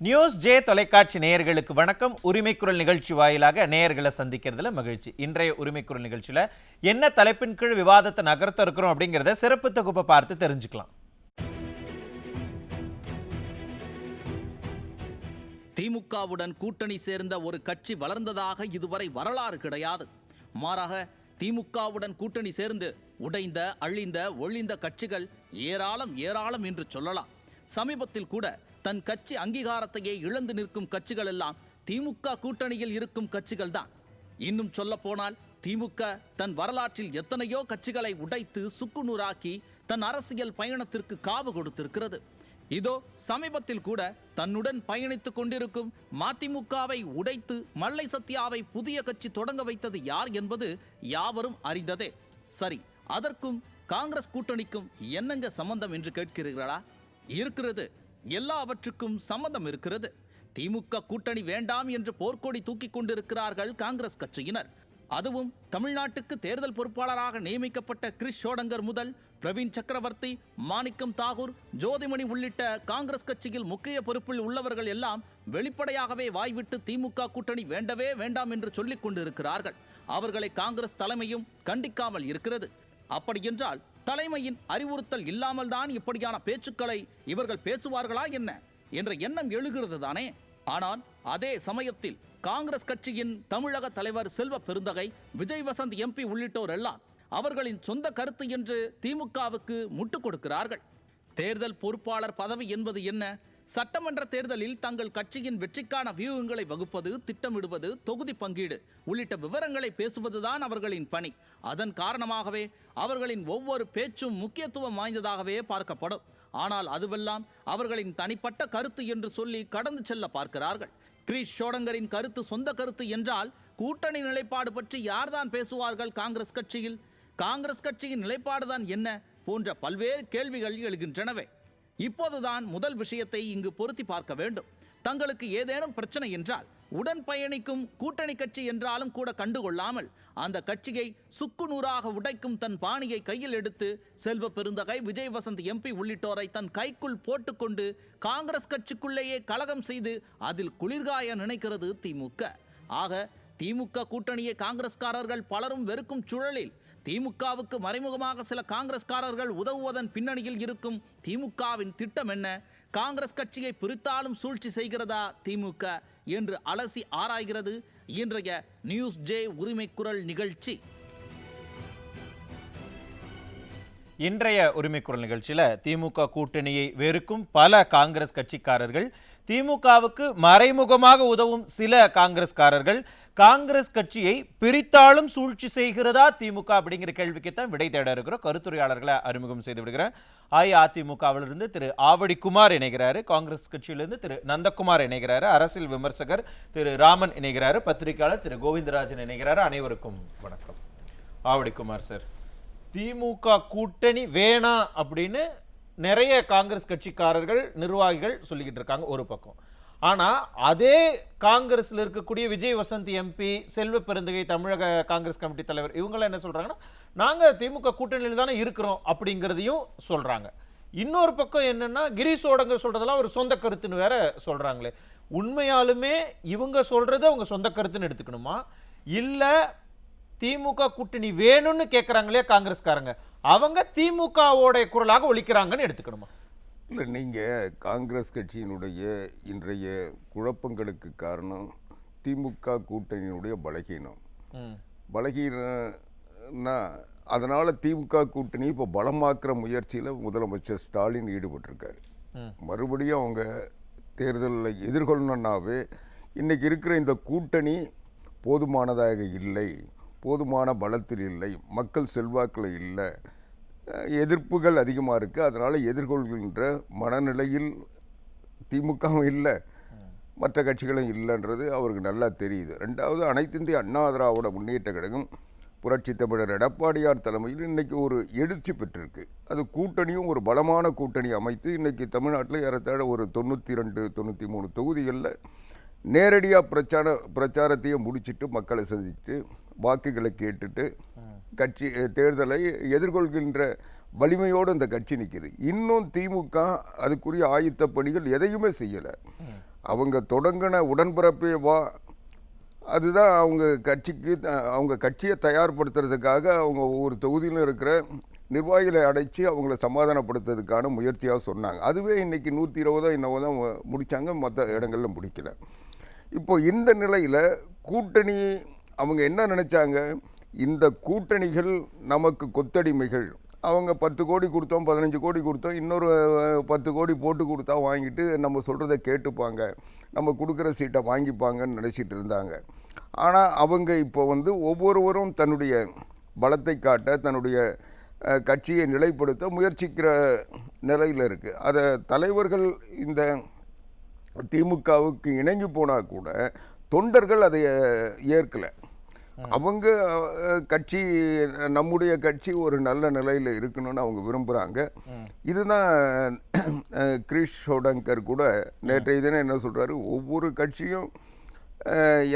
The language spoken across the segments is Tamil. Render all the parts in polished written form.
நியூஸ் ஜே தொலைக்காட்சி நேயர்களுக்கு வணக்கம். உரிமைக்குரல் நிகழ்ச்சி வாயிலாக நேயர்களை சந்திக்கிறதுல மகிழ்ச்சி. இன்றைய உரிமைக்குரல் நிகழ்ச்சியில என்ன தலைப்பின் கீழ் விவாதத்தை நகர்த்த இருக்கிறோம் அப்படிங்கிறத சிறப்பு தொகுப்பை பார்த்து தெரிஞ்சுக்கலாம். திமுகவுடன் கூட்டணி சேர்ந்த ஒரு கட்சி வளர்ந்ததாக இதுவரை வரலாறு கிடையாது. மாறாக திமுகவுடன் கூட்டணி சேர்ந்து உடைந்த, அழிந்த, ஒழிந்த கட்சிகள் ஏராளம் என்று சொல்லலாம். சமீபத்தில் கூட தன் கட்சி அங்கீகாரத்தையே இழந்து நிற்கும் கட்சிகள் எல்லாம் திமுக கூட்டணியில் இருக்கும் கட்சிகள் தான். இன்னும் சொல்ல போனால் திமுக தன் வரலாற்றில் எத்தனையோ கட்சிகளை உடைத்து சுக்குநூறாக்கி தன் அரசியல் பயணத்திற்கு காவு கொடுத்திருக்கிறது. இதோ சமீபத்தில் கூட தன்னுடன் பயணித்துக் கொண்டிருக்கும் மதிமுகவை உடைத்து மல்லை சத்யாவை புதிய கட்சி தொடங்க வைத்தது யார் என்பது யாவரும் அறிந்ததே. சரி, அதற்கும் காங்கிரஸ் கூட்டணிக்கும் என்னங்க சம்பந்தம் என்று கேட்கிறீர்களா? இருக்கிறது, எல்லாவற்றுக்கும் சம்பந்தம் இருக்கிறது. திமுக கூட்டணி வேண்டாம் என்று போர்க்கொடி தூக்கி கொண்டிருக்கிறார்கள் காங்கிரஸ் கட்சியினர். அதுவும் தமிழ்நாட்டுக்கு தேர்தல் பொறுப்பாளராக நியமிக்கப்பட்ட கிரிஷ் ஷோடங்கர் முதல் பிரவீன் சக்கரவர்த்தி, மாணிக்கம் தாகூர், ஜோதிமணி உள்ளிட்ட காங்கிரஸ் கட்சியில் முக்கிய பொறுப்பில் உள்ளவர்கள் எல்லாம் வெளிப்படையாகவே வாய்விட்டு திமுக கூட்டணி வேண்டவே வேண்டாம் என்று சொல்லிக் கொண்டிருக்கிறார்கள். அவர்களை காங்கிரஸ் தலைமையும் கண்டிக்காமல் இருக்கிறது. அப்படியென்றால் தலைமையின் அறிவுறுத்தல் இல்லாமல் தான் இப்படியான பேச்சுக்களை இவர்கள் பேசுவார்களா என்ன என்ற எண்ணம் எழுகிறது தானே. ஆனால் அதே சமயத்தில் காங்கிரஸ் கட்சியின் தமிழக தலைவர் செல்வ பெருந்தகை, விஜய் வசந்த் எம்பி உள்ளிட்டோர் எல்லாம் அவர்களின் சொந்த கருத்து என்று திமுகவுக்கு முட்டுக் கொடுக்கிறார்கள். தேர்தல் பொறுப்பாளர் பதவி என்பது என்ன? சட்டமன்ற தேர்தலில் தங்கள் கட்சியின் வெற்றிக்கான வியூகங்களை வகுப்பது, திட்டமிடுவது, தொகுதி பங்கீடு உள்ளிட்ட விவரங்களை பேசுவதுதான் அவர்களின் பணி. அதன் காரணமாகவே அவர்களின் ஒவ்வொரு பேச்சும் முக்கியத்துவம் வாய்ந்ததாகவே பார்க்கப்படும். ஆனால் அதுவெல்லாம் அவர்களின் தனிப்பட்ட கருத்து என்று சொல்லி கடந்து செல்ல பார்க்கிறார்கள். கிரிஷ் ஷோடங்கரின் கருத்து சொந்த கருத்து என்றால் கூட்டணி நிலைப்பாடு பற்றி யார்தான் பேசுவார்கள் காங்கிரஸ் கட்சியில்? காங்கிரஸ் கட்சியின் நிலைப்பாடுதான் என்ன போன்ற பல்வேறு கேள்விகள் எழுகின்றனவே. இப்போதுதான் முதல் விஷயத்தை இங்கு பொருத்தி பார்க்க வேண்டும். தங்களுக்கு ஏதேனும் பிரச்சனை என்றால் உடன் பயணிக்கும் கூட்டணி கட்சி என்றாலும் கூட கண்டுகொள்ளாமல் அந்த கட்சியை சுக்குநூறாக உடைக்கும் தன் பாணியை கையில் எடுத்து செல்வ பெருந்தகை, விஜய் வசந்த் எம்பி உள்ளிட்டோரை தன் கைக்குள் போட்டுக்கொண்டு காங்கிரஸ் கட்சிக்குள்ளேயே கலகம் செய்து அதில் குளிர்காய நினைக்கிறது திமுக. ஆக திமுக கூட்டணியை காங்கிரஸ்காரர்கள் பலரும் வெறுக்கும் சூழலில் திமுகவுக்கு மறைமுகமாக சில காங்கிரஸ்காரர்கள் உதவுவதன் பின்னணியில் இருக்கும் திமுகவின் திட்டம் என்ன? காங்கிரஸ் கட்சியை பிரித்தாலும் சூழ்ச்சி செய்கிறதா திமுக என்று அலசி ஆராய்கிறது இன்றைய நியூஸ் ஜே உரிமைக்குரல் நிகழ்ச்சி. இன்றைய உரிமைக்குரல் நிகழ்ச்சியில திமுக கூட்டணியை வெறுக்கும் பல காங்கிரஸ் கட்சிக்காரர்கள், திமுகவுக்கு மறைமுகமாக உதவும் சில காங்கிரஸ்காரர்கள் காங்கிரஸ் கட்சியை பிரித்தாலும் சூழ்ச்சி செய்கிறதா திமுக அப்படிங்கிற கேள்விக்குத்தான் விடை தேட இருக்கிறோம். கருத்துரையாளர்களை அறிமுகம் செய்து விடுகிறேன். அஇஅதிமுகவிலிருந்து திரு ஆவடி குமார் இணைகிறாரு, காங்கிரஸ் கட்சியிலிருந்து திரு நந்தகுமார் இணைகிறாரு, அரசியல் விமர்சகர் திரு ராமன் இணைகிறாரு, பத்திரிகையாளர் திரு கோவிந்தராஜன் இணைகிறாரு. அனைவருக்கும் வணக்கம். ஆவடி குமார் சார், திமுக கூட்டணி வேணாம் அப்படின்னு நிறைய காங்கிரஸ் கட்சிக்காரர்கள், நிர்வாகிகள் சொல்லிக்கிட்டு இருக்காங்க ஒரு பக்கம். ஆனால் அதே காங்கிரஸில் இருக்கக்கூடிய விஜய் வசந்த் எம்பி, செல்வ பெருந்தகை தமிழக காங்கிரஸ் கமிட்டி தலைவர், இவங்களாம் என்ன சொல்கிறாங்கன்னா, நாங்கள் திமுக கூட்டணியில் தானே இருக்கிறோம் அப்படிங்கிறதையும் சொல்கிறாங்க. இன்னொரு பக்கம் என்னென்னா, கிரீஷ் ஷோடங்கர் சொல்கிறதெல்லாம் ஒரு சொந்த கருத்துன்னு வேற சொல்கிறாங்களே. உண்மையாலுமே இவங்க சொல்கிறது அவங்க சொந்த கருத்துன்னு எடுத்துக்கணுமா, இல்லை திமுக கூட்டணி வேணும்னு கேட்குறாங்களே காங்கிரஸ்காரங்க, அவங்க திமுகவோட குரலாக ஒலிக்கிறாங்கன்னு எடுத்துக்கணுமா? இல்லை, நீங்கள் காங்கிரஸ் கட்சியினுடைய இன்றைய குழப்பங்களுக்கு காரணம் திமுக கூட்டணியினுடைய பலகீனம்னா அதனால் திமுக கூட்டணி இப்போ பலமாக்குற முயற்சியில் முதலமைச்சர் ஸ்டாலின் ஈடுபட்டிருக்காரு. மறுபடியும் அவங்க தேர்தலில் எதிர்கொள்ளணுன்னாவே இன்றைக்கி இருக்கிற இந்த கூட்டணி போதுமானதாக இல்லை, போதுமான பலத்தில் இல்லை, மக்கள் செல்வாக்கில் இல்லை, எதிர்ப்புகள் அதிகமாக இருக்குது. அதனால் எதிர்கொள்கின்ற மனநிலையில் திமுகவும் இல்லை, மற்ற கட்சிகளும் இல்லைன்றது அவருக்கு நல்லா தெரியுது. ரெண்டாவது, அனைத்து இந்திய அண்ணா திராவிட முன்னேற்ற கழகம் புரட்சி தமிழர் எடப்பாடியார் தலைமையில் இன்றைக்கி ஒரு எழுச்சி பெற்றிருக்கு. அது கூட்டணியும் ஒரு பலமான கூட்டணி அமைத்து இன்றைக்கி தமிழ்நாட்டில் ஏறத்தாழ ஒரு 92-93 தொகுதிகளில் நேரடியாக பிரச்சாரத்தையே முடிச்சுட்டு மக்களை சந்தித்து வாக்குகளை கேட்டுட்டு கட்சி தேர்தலை எதிர்கொள்கின்ற வலிமையோடு அந்த கட்சி நிற்கிது. இன்னும் திமுக அதுக்குரிய ஆயத்த பணிகள் எதையுமே செய்யலை. அவங்க தொடங்கின உடன்பிறப்பே வா, அதுதான் அவங்க கட்சிக்கு அவங்க கட்சியை தயார்படுத்துறதுக்காக அவங்க ஒவ்வொரு தொகுதியிலும் இருக்கிற நிர்வாகிகளை அடைச்சி அவங்கள சமாதானப்படுத்துறதுக்கான முயற்சியாக சொன்னாங்க. அதுவே இன்றைக்கி 120 என்னவோ தான் முடித்தாங்க, மற்ற இடங்களில் முடிக்கல. இப்போ இந்த நிலையில் கூட்டணி அவங்க என்ன நினச்சாங்க, இந்த கூட்டணிகள் நமக்கு கொத்தடிமைகள், அவங்க 10 கோடி கொடுத்தோம் 15 கோடி கொடுத்தோம், இன்னொரு 10 கோடி போட்டு கொடுத்தா வாங்கிட்டு நம்ம சொல்கிறத கேட்டுப்பாங்க, நம்ம கொடுக்குற சீட்டை வாங்கிப்பாங்கன்னு நினச்சிட்டு இருந்தாங்க. ஆனால் அவங்க இப்போ ஒவ்வொருவரும் தன்னுடைய பலத்தை காட்ட, தன்னுடைய கட்சியை நிலைப்படுத்த முயற்சிக்கிற நிலையில் இருக்குது. அதை தலைவர்கள் இந்த திமுகவுக்கு இணங்கி போனால் கூட தொண்டர்கள் அதை ஏற்கலை. அவங்க கட்சி, நம்முடைய கட்சி ஒரு நல்ல நிலையில் இருக்கணும்னு அவங்க விரும்புகிறாங்க. இதுதான் கிரீஷ் ஷோடங்கர் கூட நேற்றைய தினம் என்ன சொல்கிறாரு, ஒவ்வொரு கட்சியும்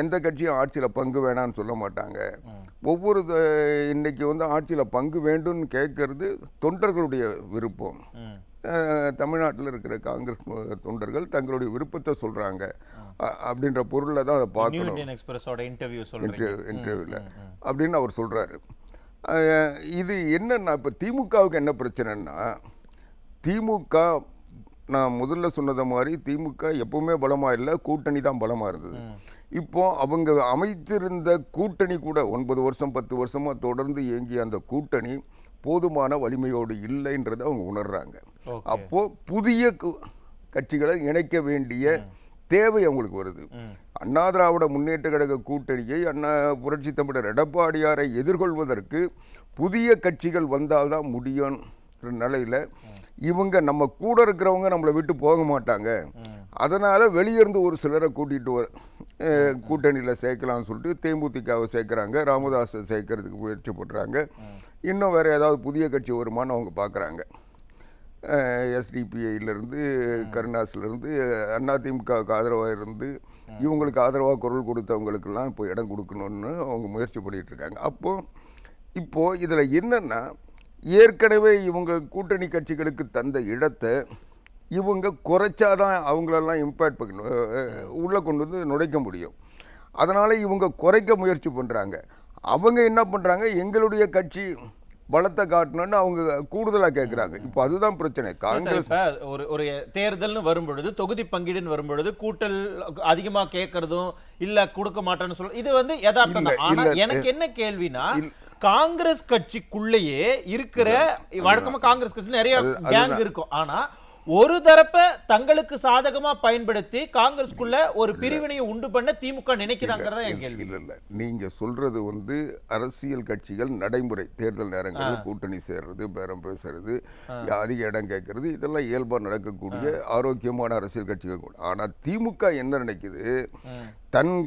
எந்த கட்சியும் ஆட்சியில் பங்கு வேணான்னு சொல்ல மாட்டாங்க, ஒவ்வொரு இன்னைக்கு ஆட்சியில் பங்கு வேண்டும்னு கேட்கறது தொண்டர்களுடைய விருப்பம். தமிழ்நாட்டில் இருக்கிற காங்கிரஸ் தொண்டர்கள் தங்களுடைய விருப்பத்தை சொல்கிறாங்க அப்படின்ற பொருளில் தான் அதை பார்க்கணும் இன்டர்வியூவில் அப்படின்னு அவர் சொல்கிறாரு. இது என்னன்னா, இப்போ திமுகவுக்கு என்ன பிரச்சனைன்னா, திமுக நான் முதல்ல சொன்னது மாதிரி திமுக எப்பவுமே பலமாக இல்லை, கூட்டணி தான் பலமாக இருந்தது. இப்போ அவங்க அமைத்திருந்த கூட்டணி கூட 9 வருஷம் 10 வருஷமாக தொடர்ந்து இயங்கிய அந்த கூட்டணி போதுமான வலிமையோடு இல்லைன்றதை அவங்க உணர்றாங்க. அப்போது புதிய கட்சிகளை இணைக்க வேண்டிய தேவை அவங்களுக்கு வருது. அண்ணா திராவிட முன்னேற்ற கழக கூட்டணியை புரட்சி தமிழர் எடப்பாடியாரை எதிர்கொள்வதற்கு புதிய கட்சிகள் வந்தால்தான் முடியும் நிலையில் இவங்க நம்ம கூட இருக்கிறவங்க நம்மளை விட்டு போக மாட்டாங்க, அதனால் வெளியிருந்து ஒரு சிலரை கூட்டிகிட்டு கூட்டணியில் சேர்க்கலாம்னு சொல்லிட்டு தேமுதிகவை சேர்க்குறாங்க, ராமதாஸை சேர்க்கறதுக்கு முயற்சி பண்ணுறாங்க. இன்னும் வேறு ஏதாவது புதிய கட்சி வருமானு அவங்க பார்க்குறாங்க. எஸ்டிபிஐலேருந்து கருணாஸ்லேருந்து அதிமுகவுக்கு ஆதரவாக இருந்து இவங்களுக்கு ஆதரவாக குரல் கொடுத்தவங்களுக்கெல்லாம் இப்போ இடம் கொடுக்கணுன்னு அவங்க முயற்சி பண்ணிகிட்ருக்காங்க. இப்போது இதில் என்னென்னா, ஏற்கனவே இவங்க கூட்டணி கட்சிகளுக்கு தந்த இடத்தை இவங்க குறைச்சாதான் அவங்களெல்லாம் இம்பேக்ட் உள்ளே கொண்டு நுழைக்க முடியும். அதனால் இவங்க குறைக்க முயற்சி பண்ணுறாங்க. அவங்க என்ன பண்ணுறாங்க, எங்களுடைய கட்சி பலத்தை காட்டணும்னு அவங்க கூடுதலாக கேட்குறாங்க. இப்போ அதுதான் பிரச்சனை. காங்கிரஸ் ஒரு தேர்தல்னு வரும்பொழுது, தொகுதி பங்கீடுன்னு வரும்பொழுது கூட்டல் அதிகமாக கேட்கறதும் இல்லை கொடுக்க மாட்டேன்னு சொல்ல, இது யதார்த்தம் தான். ஆனால் எனக்கு என்ன கேள்வினா, காங்கிரஸ் கட்சிக்குள்ளேயே இருக்கிற வழக்கமா காங்கிரஸ் கட்சி நிறைய கேங் இருக்கும், ஆனா ஒரு தரப்பை தங்களுக்கு சாதகமா பயன்படுத்தி காங்கிரஸ்குள்ள ஒரு பிரிவினையை உண்டு பண்ண திமுக நினைக்கிறாங்கிறதா என் கேள்வி. இல்ல நீங்க சொல்றது அரசியல் கட்சிகள் நடைமுறை தேர்தல் நேரங்களில் கூட்டணி சேர்றது, பேரம் பேசுறது, அதிக இடம் கேட்கறது, இதெல்லாம் இயல்பா நடக்கக்கூடிய ஆரோக்கியமான அரசியல் கட்சிகள் கூட. ஆனா திமுக என்ன நினைக்குது, தன்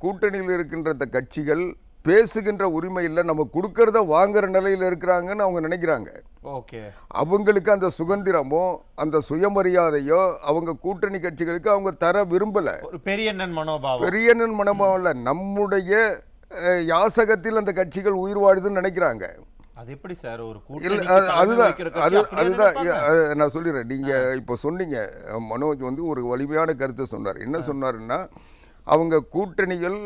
கூட்டணியில் இருக்கின்ற கட்சிகள் பேசுகின்ற உரிமை இல்லை, நம்ம கொடுக்கறத வாங்குற நிலையில் இருக்கிறாங்கன்னு அவங்க நினைக்கிறாங்க. அவங்களுக்கு அந்த சுதந்திரமோ அந்த சுயமரியாதையோ அவங்க கூட்டணி கட்சிகளுக்கு அவங்க தர விரும்பல. பெரியண்ணன் மனோபாவம் இல்லை, நம்முடைய யாசகத்தில் அந்த கட்சிகள் உயிர் வாழுதுன்னு நினைக்கிறாங்க. அது எப்படி சார் ஒரு அதுதான் நான் சொல்லிடுறேன். நீங்க இப்போ சொன்னீங்க, மனோஜ் ஒரு வலிமையான கருத்தை சொன்னார். என்ன சொன்னாருன்னா, அவங்க கூட்டணிகள்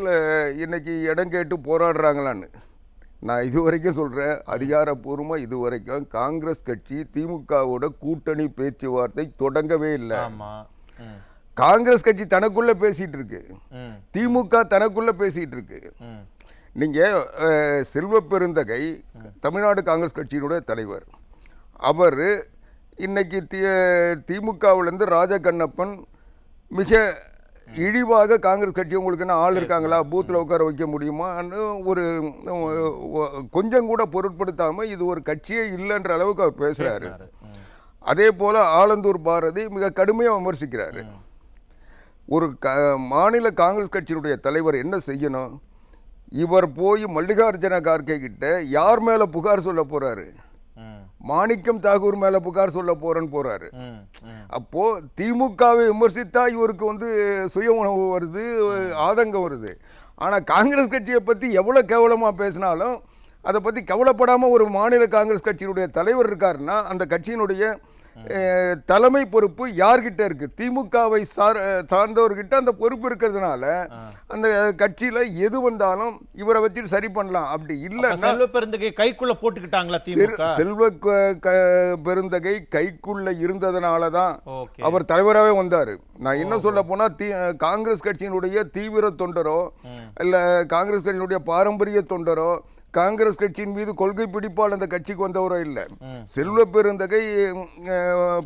இன்னைக்கு இடம் கேட்டு போராடுறாங்களான்னு. நான் இதுவரைக்கும் சொல்கிறேன், அதிகாரப்பூர்வமாக இதுவரைக்கும் காங்கிரஸ் கட்சி திமுகவோட கூட்டணி பேச்சுவார்த்தை தொடங்கவே இல்லை. காங்கிரஸ் கட்சி தனக்குள்ள பேசிட்டு இருக்கு, திமுக தனக்குள்ள பேசிட்டு இருக்கு. நீங்கள் செல்வ பெருந்தகை தமிழ்நாடு காங்கிரஸ் கட்சியினுடைய தலைவர், அவர் இன்னைக்கு திமுகவிலேருந்து ராஜகண்ணப்பன் மிக இழிவாக காங்கிரஸ் கட்சி உங்களுக்கு என்ன ஆள் இருக்காங்களா, பூத்தில் உட்கார வைக்க முடியுமான்னு ஒரு கொஞ்சம் கூட பொருட்படுத்தாமல் இது ஒரு கட்சியே இல்லைன்ற அளவுக்கு அவர் பேசுகிறாரு. அதே போல் ஆலந்தூர் பாரதி மிக கடுமையாக விமர்சிக்கிறாரு. ஒரு மாநில காங்கிரஸ் கட்சியினுடைய தலைவர் என்ன செய்யணும், இவர் போய் மல்லிகார்ஜுன கார்கே கிட்ட யார் மேலே புகார் சொல்ல போகிறாரு, மாணிக்கம் தாகூர் மேல புகார் சொல்ல போறாரு. அப்போ திமுகவை விமர்சித்தா இவருக்கு சுய உணவு வருது, ஆதங்கம் வருது. ஆனா காங்கிரஸ் கட்சியை பத்தி எவ்வளவு கேவலமா பேசினாலும் அதை பத்தி கவலைப்படாம ஒரு மாநில காங்கிரஸ் கட்சியினுடைய தலைவர் இருக்காருன்னா அந்த கட்சியினுடைய தலைமை பொறுப்பு யார்கிட்ட இருக்கு? திமுகவை சார்ந்தவர்கிட்ட அந்த பொறுப்பு இருக்கிறதுனால அந்த கட்சியில எது வந்தாலும் இவரை வச்சுட்டு சரி பண்ணலாம். அப்படி இல்லைன்னா செல்வ பெருந்தகை கைக்குள்ள போட்டுக்கிட்டாங்களா திமுக? செல்வ பெருந்தகை கைக்குள்ள இருந்ததுனால தான் அவர் தலைவராகவே வந்தாரு. நான் என்ன சொல்ல போனா காங்கிரஸ் கட்சியினுடைய தீவிர தொண்டரோ இல்ல காங்கிரஸ் கட்சியினுடைய பாரம்பரிய தொண்டரோ காங்கிரஸ் கட்சியின் மீது கொள்கை பிடிப்பால் அந்த கட்சிக்கு வந்தவரோ இல்லை. செல்வ பெருந்தகை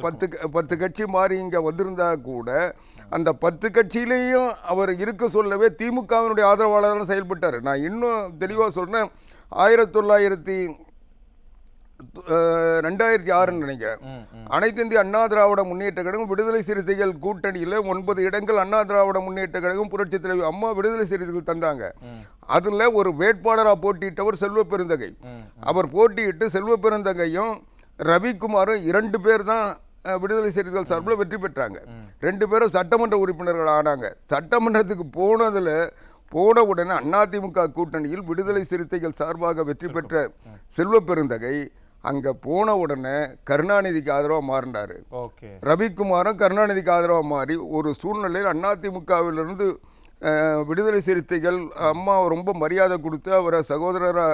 10 கட்சி மாறி இங்க வந்திருந்தா கூட அந்த 10 கட்சியிலையும் அவர் இருக்க சொல்லவே திமுகவினுடைய ஆதரவாளராக செயல்பட்டார். நான் இன்னும் தெளிவாக சொல்றேன், 2006 நினைக்கிறேன், அனைத்து இந்திய அண்ணா திராவிட முன்னேற்ற கழகம் விடுதலை சிறுத்தைகள் கூட்டணியில் 9 இடங்கள் அண்ணா திராவிட முன்னேற்ற கழகம் புரட்சி தலைவி அம்மா விடுதலை சிறுத்தைகள் தந்தாங்க. அதுல ஒரு வேட்பாளராக போட்டியிட்டவர் செல்வ பெருந்தகை. அவர் போட்டியிட்டு செல்வ பெருந்தகையும் ரவிக்குமாரும் 2 பேர் தான் விடுதலை சிறுத்தைகள் சார்பில் வெற்றி பெற்றாங்க. 2 பேரும் சட்டமன்ற உறுப்பினர்கள் ஆனாங்க. சட்டமன்றத்துக்கு போன உடனே அதிமுக கூட்டணியில் விடுதலை சிறுத்தைகள் சார்பாக வெற்றி பெற்ற செல்வ பெருந்தகை அங்க போன உடனே கருணாநிதிக்கு ஆதரவாக மாறினாரு. ரவிக்குமாரும் கருணாநிதிக்கு ஆதரவாக மாறி ஒரு சூழ்நிலையில் அதிமுகவிலிருந்து விடுதலை சிறுத்தைகள் அம்மா ரொம்ப மரியாதை கொடுத்து அவரை சகோதரராக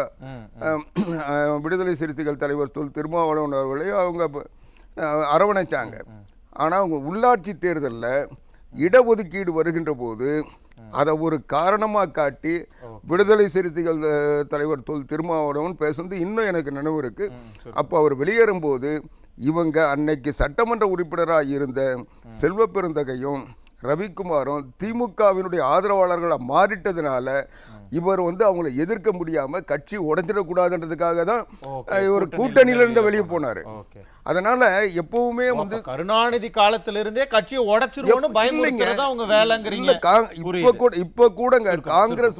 விடுதலை சிறுத்தைகள் தலைவர் திருமாவளவன் அவர்களை அவங்க அரவணைச்சாங்க. ஆனால் அவங்க உள்ளாட்சி தேர்தலில் இடஒதுக்கீடு வருகின்ற போது அதை ஒரு காரணமாக காட்டி விடுதலை சிறுத்தைகள் தலைவர் திருமாவளவன் பேசுனது இன்னும் எனக்கு நினைவு இருக்கு. அப்போ அவர் வெளியேறும்போது இவங்க அன்னைக்கு சட்டமன்ற உறுப்பினராக இருந்த செல்வ பெருந்தகையும் ரவிக்குமாரும் திமுகவினுடைய ஆதரவாளர்களாக மாறிட்டதுனால இவர் அவங்களை எதிர்க்க முடியாம கட்சி உடைஞ்சிடக்கூடாதுன்றதுக்காக தான் ஒரு கூட்டணியில இருந்து வெளியே போனாரு. அதனால எப்பவுமே கருணாநிதி காலத்திலிருந்தே கட்சியை உடைச்சிருவோம்னு பயமுறுத்துறதா அவங்க வேலைங்கறீங்க. இப்ப கூடங்க காங்கிரஸ்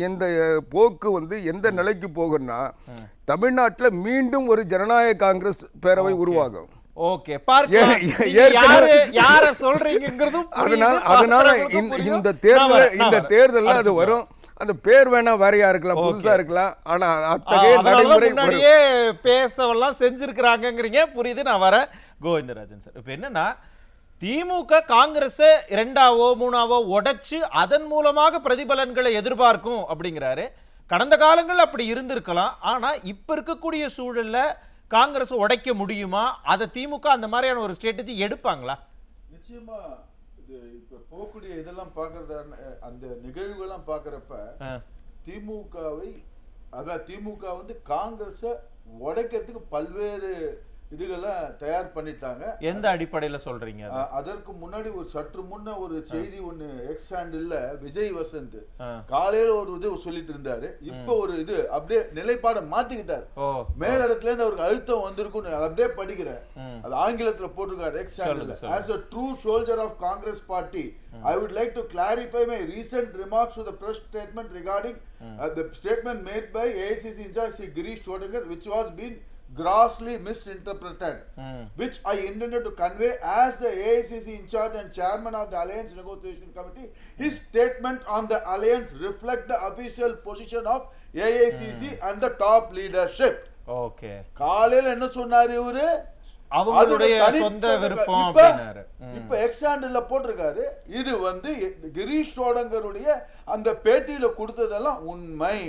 எந்த போக்கு எந்த நிலைக்கு போகும்னா தமிழ்நாட்டில் மீண்டும் ஒரு ஜனநாயக காங்கிரஸ் பேரவை உருவாகும். ஓகே, யார சொல்றீங்கங்கிறது அதனால இந்த தேர்தல்ல அது வரும். அந்த பேர் வேணா வேறையா இருக்கலாம், புதுசா இருக்கலாம். ஆனா அத்தகைய நடைமுறையே பேசவெல்லாம் செஞ்சிருக்கிறாங்கங்கிறீங்க. புரியுது. நான் வரேன் கோவிந்தராஜன் சார். இப்ப என்னன்னா திமுக காங்கிரஸ் 2ஆவோ 3ஆவோ உடைச்சு அதன் மூலமாக பிரதிபலன்களை எதிர்பார்க்கும் அப்படிங்கிறாரு. கடந்த காலங்கள் அப்படி இருந்திருக்கலாம். ஆனா இப்ப இருக்கக்கூடிய சூழல்ல காங்கிரஸ் உடைக்க முடியுமா? அதை திமுக அந்த மாதிரியான ஒரு ஸ்ட்ராட்டஜி எடுப்பாங்களா? நிச்சயமா. இது இப்ப போகக்கூடிய இதெல்லாம் பாக்குறத அந்த நிகழ்வுகள்லாம் பாக்குறப்ப திமுக காங்கிரஸ உடைக்கிறதுக்கு பல்வேறு இதுகளை தயார் பண்ணிட்டாங்க. எந்த அடிப்படையில சொல்றீங்க? அதற்கு முன்னாடி சற்று முன்ன ஒரு செய்தி ஒண்ணு எக்ஸ் ஹேண்டில் விஜய் வசந்த் காலையில ஒரு இது சொல்லிட்டு இருந்தாரு. இப்ப ஒரு இது அப்படியே நிலைப்பாட மாத்திக்கிட்டாரு. மேலிடத்துல இருந்து அவருக்கு அழுத்தம் வந்திருக்கும். அப்படியே படிக்கிறேன், அது ஆங்கிலத்துல போட்டிருக்காரு X handle. As a true soldier of Congress party, I would like to clarify my recent remarks to the press statement regarding the statement made by AICC in charge Girish Chodankar, which was being grossly misinterpreted, which I intended to convey as the AICC in charge and chairman of the Alliance Negotiation Committee. His statement on the alliance reflect the official position of AICC and the top leadership. Okay. காலையில என்ன சொன்னாரு இவரு? அவங்களுடைய சொந்த விருப்பம் அப்படினாரு. இப்ப எக்ஸ் ஹேண்டில் போட்டிருக்காரு. இது கிரீஷ் சோடங்கருடைய அந்த பேட்டியில கொடுத்ததெல்லாம் உண்மை.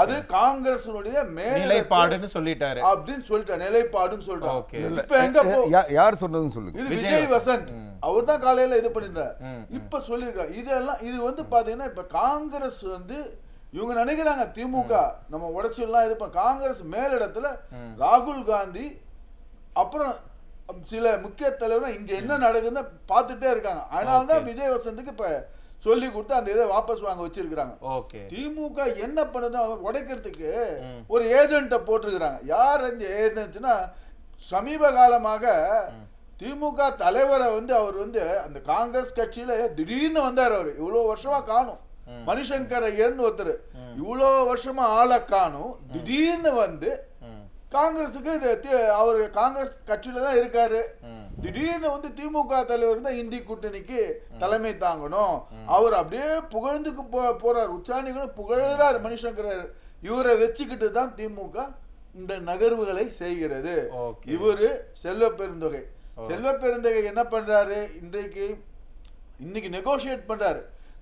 அது காங்கிரஸுடைய நிலைப்பாடுன்னு சொல்லிட்டாரு அப்படின்னு சொல்லிட்டாரு. நிலைப்பாடுன்னு சொல்லிட்டாரு. இப்ப எங்க யார் சொன்னதுன்னு சொல்லுங்க. இது விஜய் வசந்த் அவர் தான் காலையில இது பண்ணிருந்தார். இப்ப சொல்லிருக்காரு. இதெல்லாம் இது பாத்தீங்கன்னா இப்ப காங்கிரஸ் இவங்க நினைக்கிறாங்க திமுக நம்ம உடைச்சிடலாம். இது காங்கிரஸ் மேலிடத்துல ராகுல் காந்தி அப்புறம் சில முக்கிய தலைவர்கள் இங்க என்ன நடக்குதுன்னு பார்த்துட்டே இருக்காங்க. அதனாலதான் விஜய் வசந்துக்கு இப்ப சொல்லி கொடுத்து அந்த இதை வாபஸ் வாங்க வச்சிருக்காங்க. திமுக என்ன பண்ணுது உடைக்கிறதுக்கு ஒரு ஏஜென்ட்ட போட்டிருக்கிறாங்க. யார் அந்த ஏஜென்ட்னா சமீப காலமாக திமுக தலைவரை அவர் அந்த காங்கிரஸ் கட்சியில திடீர்னு வந்தார். அவர் இவ்வளவு வருஷமா காணும். மணிசங்கர் ஐயர்னு ஒருத்தர் இவ்வளவு வருஷமா ஆளை காணும். திடீர்னு காங்கிரஸுக்கு அவர் காங்கிரஸ் கட்சியில தான் இருக்காரு. திடீர்னு திமுக தலைவர் தான் இந்தி கூட்டணிக்கு தலைமை தாங்கணும். அவர் அப்படியே புகழ்ந்துக்கு போறார். உச்சாணிகளும் புகழறார் மணிசங்கர். இவரை வச்சுக்கிட்டு தான் திமுக இந்த நகர்வுகளை செய்கிறது. இவரு செல்வ பெருந்தொகை செல்வ பெருந்தகை என்ன பண்றாரு, இன்னைக்கு நெகோசியேட் பண்றாரு.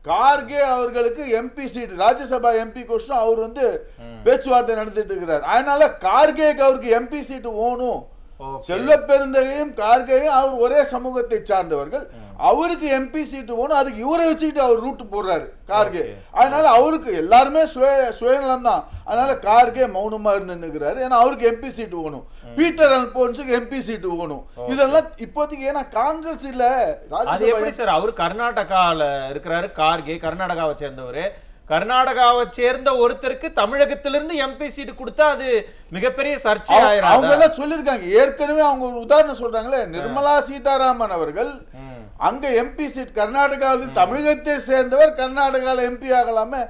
கார்கே அவர்களுக்கு எம்பி சீட், ராஜ்யசபா எம்பி கோஷம் அவர் வந்து பேச்சுவார்த்தை நடத்திட்டு இருக்கிறார். அதனால கார்கேக்கு அவருக்கு எம்பி சீட் ஓணும். செல்வ பெருந்தகையும் கார்கேயும் அவர் ஒரே சமூகத்தை சார்ந்தவர்கள், அவருக்கு எம்பி சீட்டு போகணும். அதுக்கு இவரை வச்சுக்கிட்டு அவர் ரூட் போடுறாரு கார்கே. அதனால அவருக்கு எல்லாருமே சுயநலம் தான். அதனால கார்கே மௌனமா இருந்துக்கிறாரு. ஏன்னா அவருக்கு எம்பி சீட்டு போகணும், பீட்டர் அல்போன்ஸுக்கு எம்பி சீட்டு போகணும். இதெல்லாம் இப்போதைக்கு ஏன்னா காங்கிரஸ் இல்ல ராஜ்யசபா சார். அவரு கர்நாடகால இருக்கிறாரு. கார்கே கர்நாடகாவை சேர்ந்தவரு. கர்நாடகாவை சேர்ந்த ஒருத்தருக்கு தமிழகத்திலிருந்து எம்பி சீட் கொடுத்தா அது மிகப்பெரிய சர்ச்சை ஆயிரம். அவங்க தான் சொல்லியிருக்காங்க ஏற்கனவே. அவங்க ஒரு உதாரணம் சொல்றாங்களே, நிர்மலா சீதாராமன் அவர்கள் அங்க எம்பி சீட் கர்நாடகாவில், தமிழகத்தை சேர்ந்தவர் கர்நாடகால எம்பி ஆகலாமே,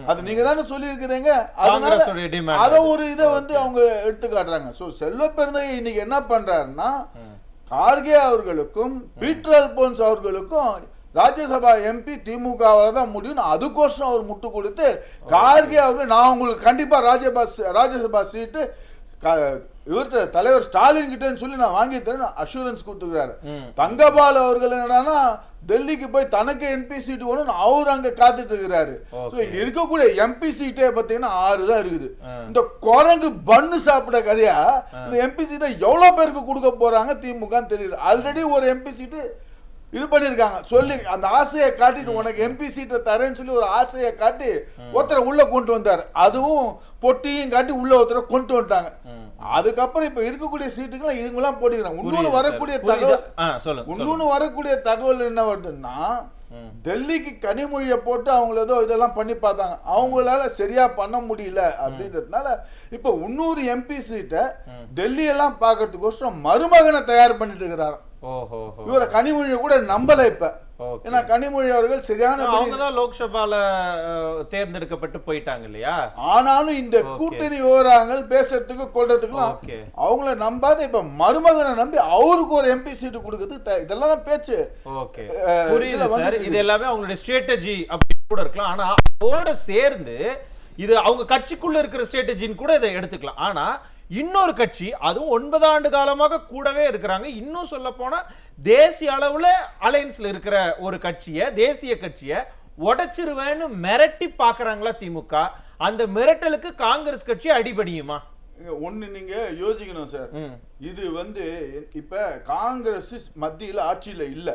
அது நீங்க தானே சொல்லி இருக்கிறீங்க. அதனால அத ஒரு இதை வந்து அவங்க எடுத்து காட்டுறாங்க. சோ செல்வ பெருந்தகை இன்னைக்கு என்ன பண்றாருன்னா, கார்கே அவர்களுக்கும் பீட்டர் அல்போன்ஸ் அவர்களுக்கும் ராஜ்யசபா எம்பி திமுகவால தான் முடியும், அதுக்கோசம் அவர் முட்டு கொடுத்து கார்கே அவர்கள் நான் உங்களுக்கு கண்டிப்பா ராஜ்யசபா சீட்டு இவர்கிட்ட தலைவர் ஸ்டாலின் கிட்டன்னு சொல்லி நான் வாங்கி தரேன் அஷூரன்ஸ் கொடுத்துக்கிறாரு. தங்கபால் அவர்கள் என்னன்னா டெல்லிக்கு போய் தனக்கு எம்பி சீட்டு வேணும்னு அவர் அங்க காத்துட்டு இருக்கிறாரு. இங்க இருக்கக்கூடிய எம்பி சீட்டே பாத்தீங்கன்னா 6 தான் இருக்குது. இந்த குரங்கு பண்ணு சாப்பிட கதையா இந்த எம்பி சீட்டை எவ்வளவு பேருக்கு கொடுக்க போறாங்க திமுக தெரியல. ஆல்ரெடி ஒரு எம்பி சீட்டு இது பண்ணிருக்காங்க சொல்லி அந்த ஆசையை காட்டிட்டு உனக்கு எம்பி சீட்டை தரேன்னு சொல்லி ஒரு ஆசையை காட்டி ஒருத்தரை உள்ள கொண்டு வந்தாரு. அதுவும் பொட்டியும் காட்டி உள்ள ஒருத்தரை கொண்டு வந்துட்டாங்க. அதுக்கப்புறம் இப்ப இருக்கக்கூடிய சீட்டுக்கெல்லாம் இதுங்கெல்லாம் போட்டிக்கிறாங்க. இன்னொன்னு வரக்கூடிய தகவல் என்ன வருதுன்னா, டெல்லிக்கு கனிமொழியை போட்டு அவங்க ஏதோ இதெல்லாம் பண்ணி பார்த்தாங்க, அவங்களால சரியா பண்ண முடியல அப்படின்றதுனால இப்ப 300 எம்பி சீட்டை டெல்லி எல்லாம் பாக்குறதுக்கோசரம் மருமகனை தயார் பண்ணிட்டு இருக்கிறாரு. இவரை கனிமொழியை கூட நம்பல இப்ப. ஏன்னா கனிமொழி அவர்கள் சரியான லோக்சபால தேர்ந்தெடுக்கப்பட்டு போயிட்டாங்க இல்லையா. ஆனாலும் இந்த கூட்டணி விவரங்கள் பேசுறதுக்கு கொள்றதுக்குலாம் அவங்கள நம்பாத இப்ப மருமகனை நம்பி அவருக்கு ஒரு எம்பி சீட்டு கொடுக்குறது, இதெல்லாம் பேச்சு. புரியுது சார். இது எல்லாமே அவங்களுடைய ஸ்ட்ராட்டஜி அப்படி கூட இருக்கலாம். ஆனா அதோட சேர்ந்து இது அவங்க கட்சிக்குள்ள இருக்கிற ஸ்ட்ராட்டஜின்னு கூட இதை எடுத்துக்கலாம். ஆனா இன்னொரு கட்சி, அதுவும் 9 ஆண்டு காலமாக கூடவே இருக்கிறாங்க, இன்னும் சொல்ல போனா தேசிய அளவுல அலையன்ஸ்ல இருக்கிற ஒரு கட்சியை, தேசிய கட்சியை உடைச்சிருவேன்னு மிரட்டி பாக்குறாங்களா திமுக? அந்த மிரட்டலுக்கு காங்கிரஸ் கட்சி அடிபடியுமா? ஒண்ணு நீங்க யோசிக்கணும் சார். இது வந்து இப்ப காங்கிரஸ் மத்தியில ஆட்சியில இல்ல,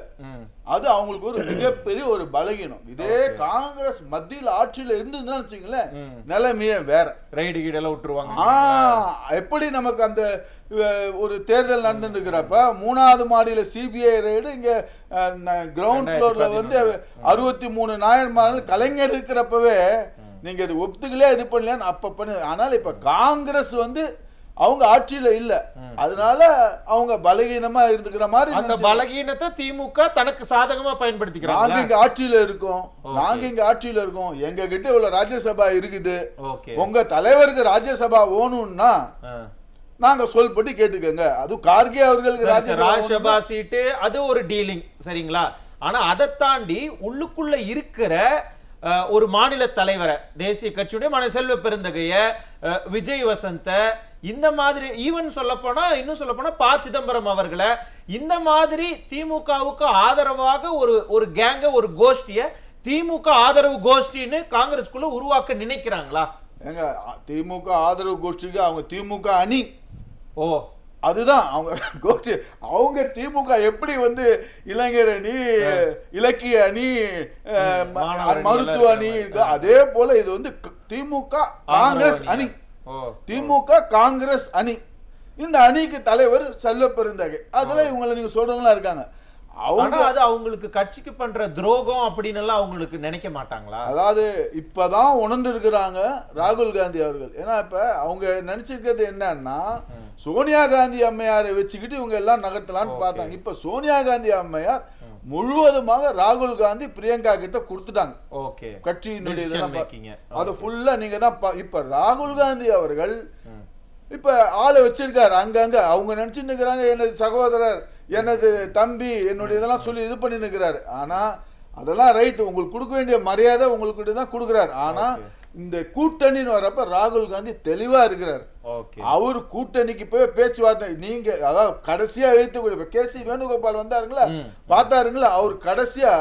அது அவங்களுக்கு ஒரு மிகப்பெரிய ஒரு பலகீனம். இதே காங்கிரஸ் மத்தியில ஆட்சியில இருந்ததுன்னு வச்சுங்களேன், நிலைமையே வேற. ரைடு கீடெல்லாம் விட்டுருவாங்க. எப்படி நமக்கு அந்த ஒரு தேர்தல் நடந்துட்டு இருக்கிறப்ப 3வது மாடியில சிபிஐ ரைடு, இங்க கிரவுண்ட் ஃப்ளோர்ல வந்து 63 நாயன்மார்கள் கலைஞர் இருக்கிறப்பவே நீங்க இது ஒப்புத்துக்கலையா இது பண்ணலையான்னு அப்ப பண்ணு. ஆனால் இப்ப காங்கிரஸ் வந்து அவங்க ஆட்சியில இல்ல, அதனால அவங்க பலகீனமா இருந்துக்கிற மாதிரி. அந்த பலகீனத்தை திமுக தனக்கு சாதகமா பயன்படுத்திக்கிறாங்க. நாங்க இங்க ஆட்சியில இருக்கோம், எங்க கிட்ட இவ்வளவு ராஜ்யசபா இருக்குது, உங்க தலைவருக்கு ராஜ்யசபா வேணும்னா நாங்க சொல்படி கேட்டுக்கங்க. அது கார்கே அவர்களுக்கு ராஜ்யசபா சீட்டு அது ஒரு டீலிங், சரிங்களா? ஆனா அதை தாண்டி உள்ளுக்குள்ள இருக்கிற ஒரு மாநில தலைவரை, தேசிய கட்சியுடைய செல்வ பெருந்தகைய, விஜய் வசந்த, இந்த மாதிரி ஈவன் இன்னும் சொல்ல போனா ப. சிதம்பரம் அவர்களை, இந்த மாதிரி திமுகவுக்கு ஆதரவாக ஒரு கேங்க, ஒரு கோஷ்டிய திமுக ஆதரவு கோஷ்டின்னு காங்கிரஸ்குள்ள உருவாக்க நினைக்கிறாங்களா? எங்க திமுக ஆதரவு கோஷ்டிக்கு அவங்க திமுக அணி, அதுதான் அவங்க கோஷ்டி. அவங்க திமுக எப்படி வந்து இளைஞர் அணி, இலக்கிய அணி, மருத்துவ அணி, அதே போல இது வந்து திமுக காங்கிரஸ் அணி. திமுக காங்கிரஸ் அணி, இந்த அணிக்கு தலைவர் செல்வ பெருந்தகை. அதுல இவங்களை நீங்க சொல்றவங்களா இருக்காங்க. அது அவங்களுக்கு கட்சிக்கு பண்ற துரோகம் அப்படின்னு எல்லாம் அவங்களுக்கு நினைக்க மாட்டாங்களா? அதாவது இப்பதான் உணர்ந்து இருக்கிறாங்க ராகுல் காந்தி அவர்கள். ஏன்னா இப்ப அவங்க நினைச்சிருக்கிறது என்னன்னா, சோனியா காந்தி அம்மையாரை வச்சுக்கிட்டு இவங்க எல்லாம் நகர்த்தலான்னு பார்த்தாங்க. இப்ப சோனியா காந்தி அம்மையார் முழுவதுமாக ராகுல் காந்தி பிரியங்கா கிட்ட கொடுத்துட்டாங்க. கட்சியினுடைய அது ஃபுல்லா நீங்க தான். இப்ப ராகுல் காந்தி அவர்கள் இப்ப ஆளை வச்சிருக்காரு அங்கங்க. அவங்க நினைச்சுட்டு இருக்கிறாங்க எனது சகோதரர், எனது தம்பி, என்னுடைய இதெல்லாம் சொல்லி இது பண்ணி நிற்கிறாரு. ஆனா அதெல்லாம் ரைட், உங்களுக்கு கொடுக்க வேண்டிய மரியாதை உங்களுக்கு தான் கொடுக்குறாரு. ஆனா இந்த கூட்டணின்னு வரப்ப ராகுல் காந்தி தெளிவா இருக்கிறார். ஓகே, அவரு கூட்டணிக்கு போய் பேச்சுவார்த்தை நீங்க அதாவது கடைசியா எழுத்து கேசி வேணுகோபால் வந்தாருங்களா பார்த்தாருங்களா, அவர் கடைசியா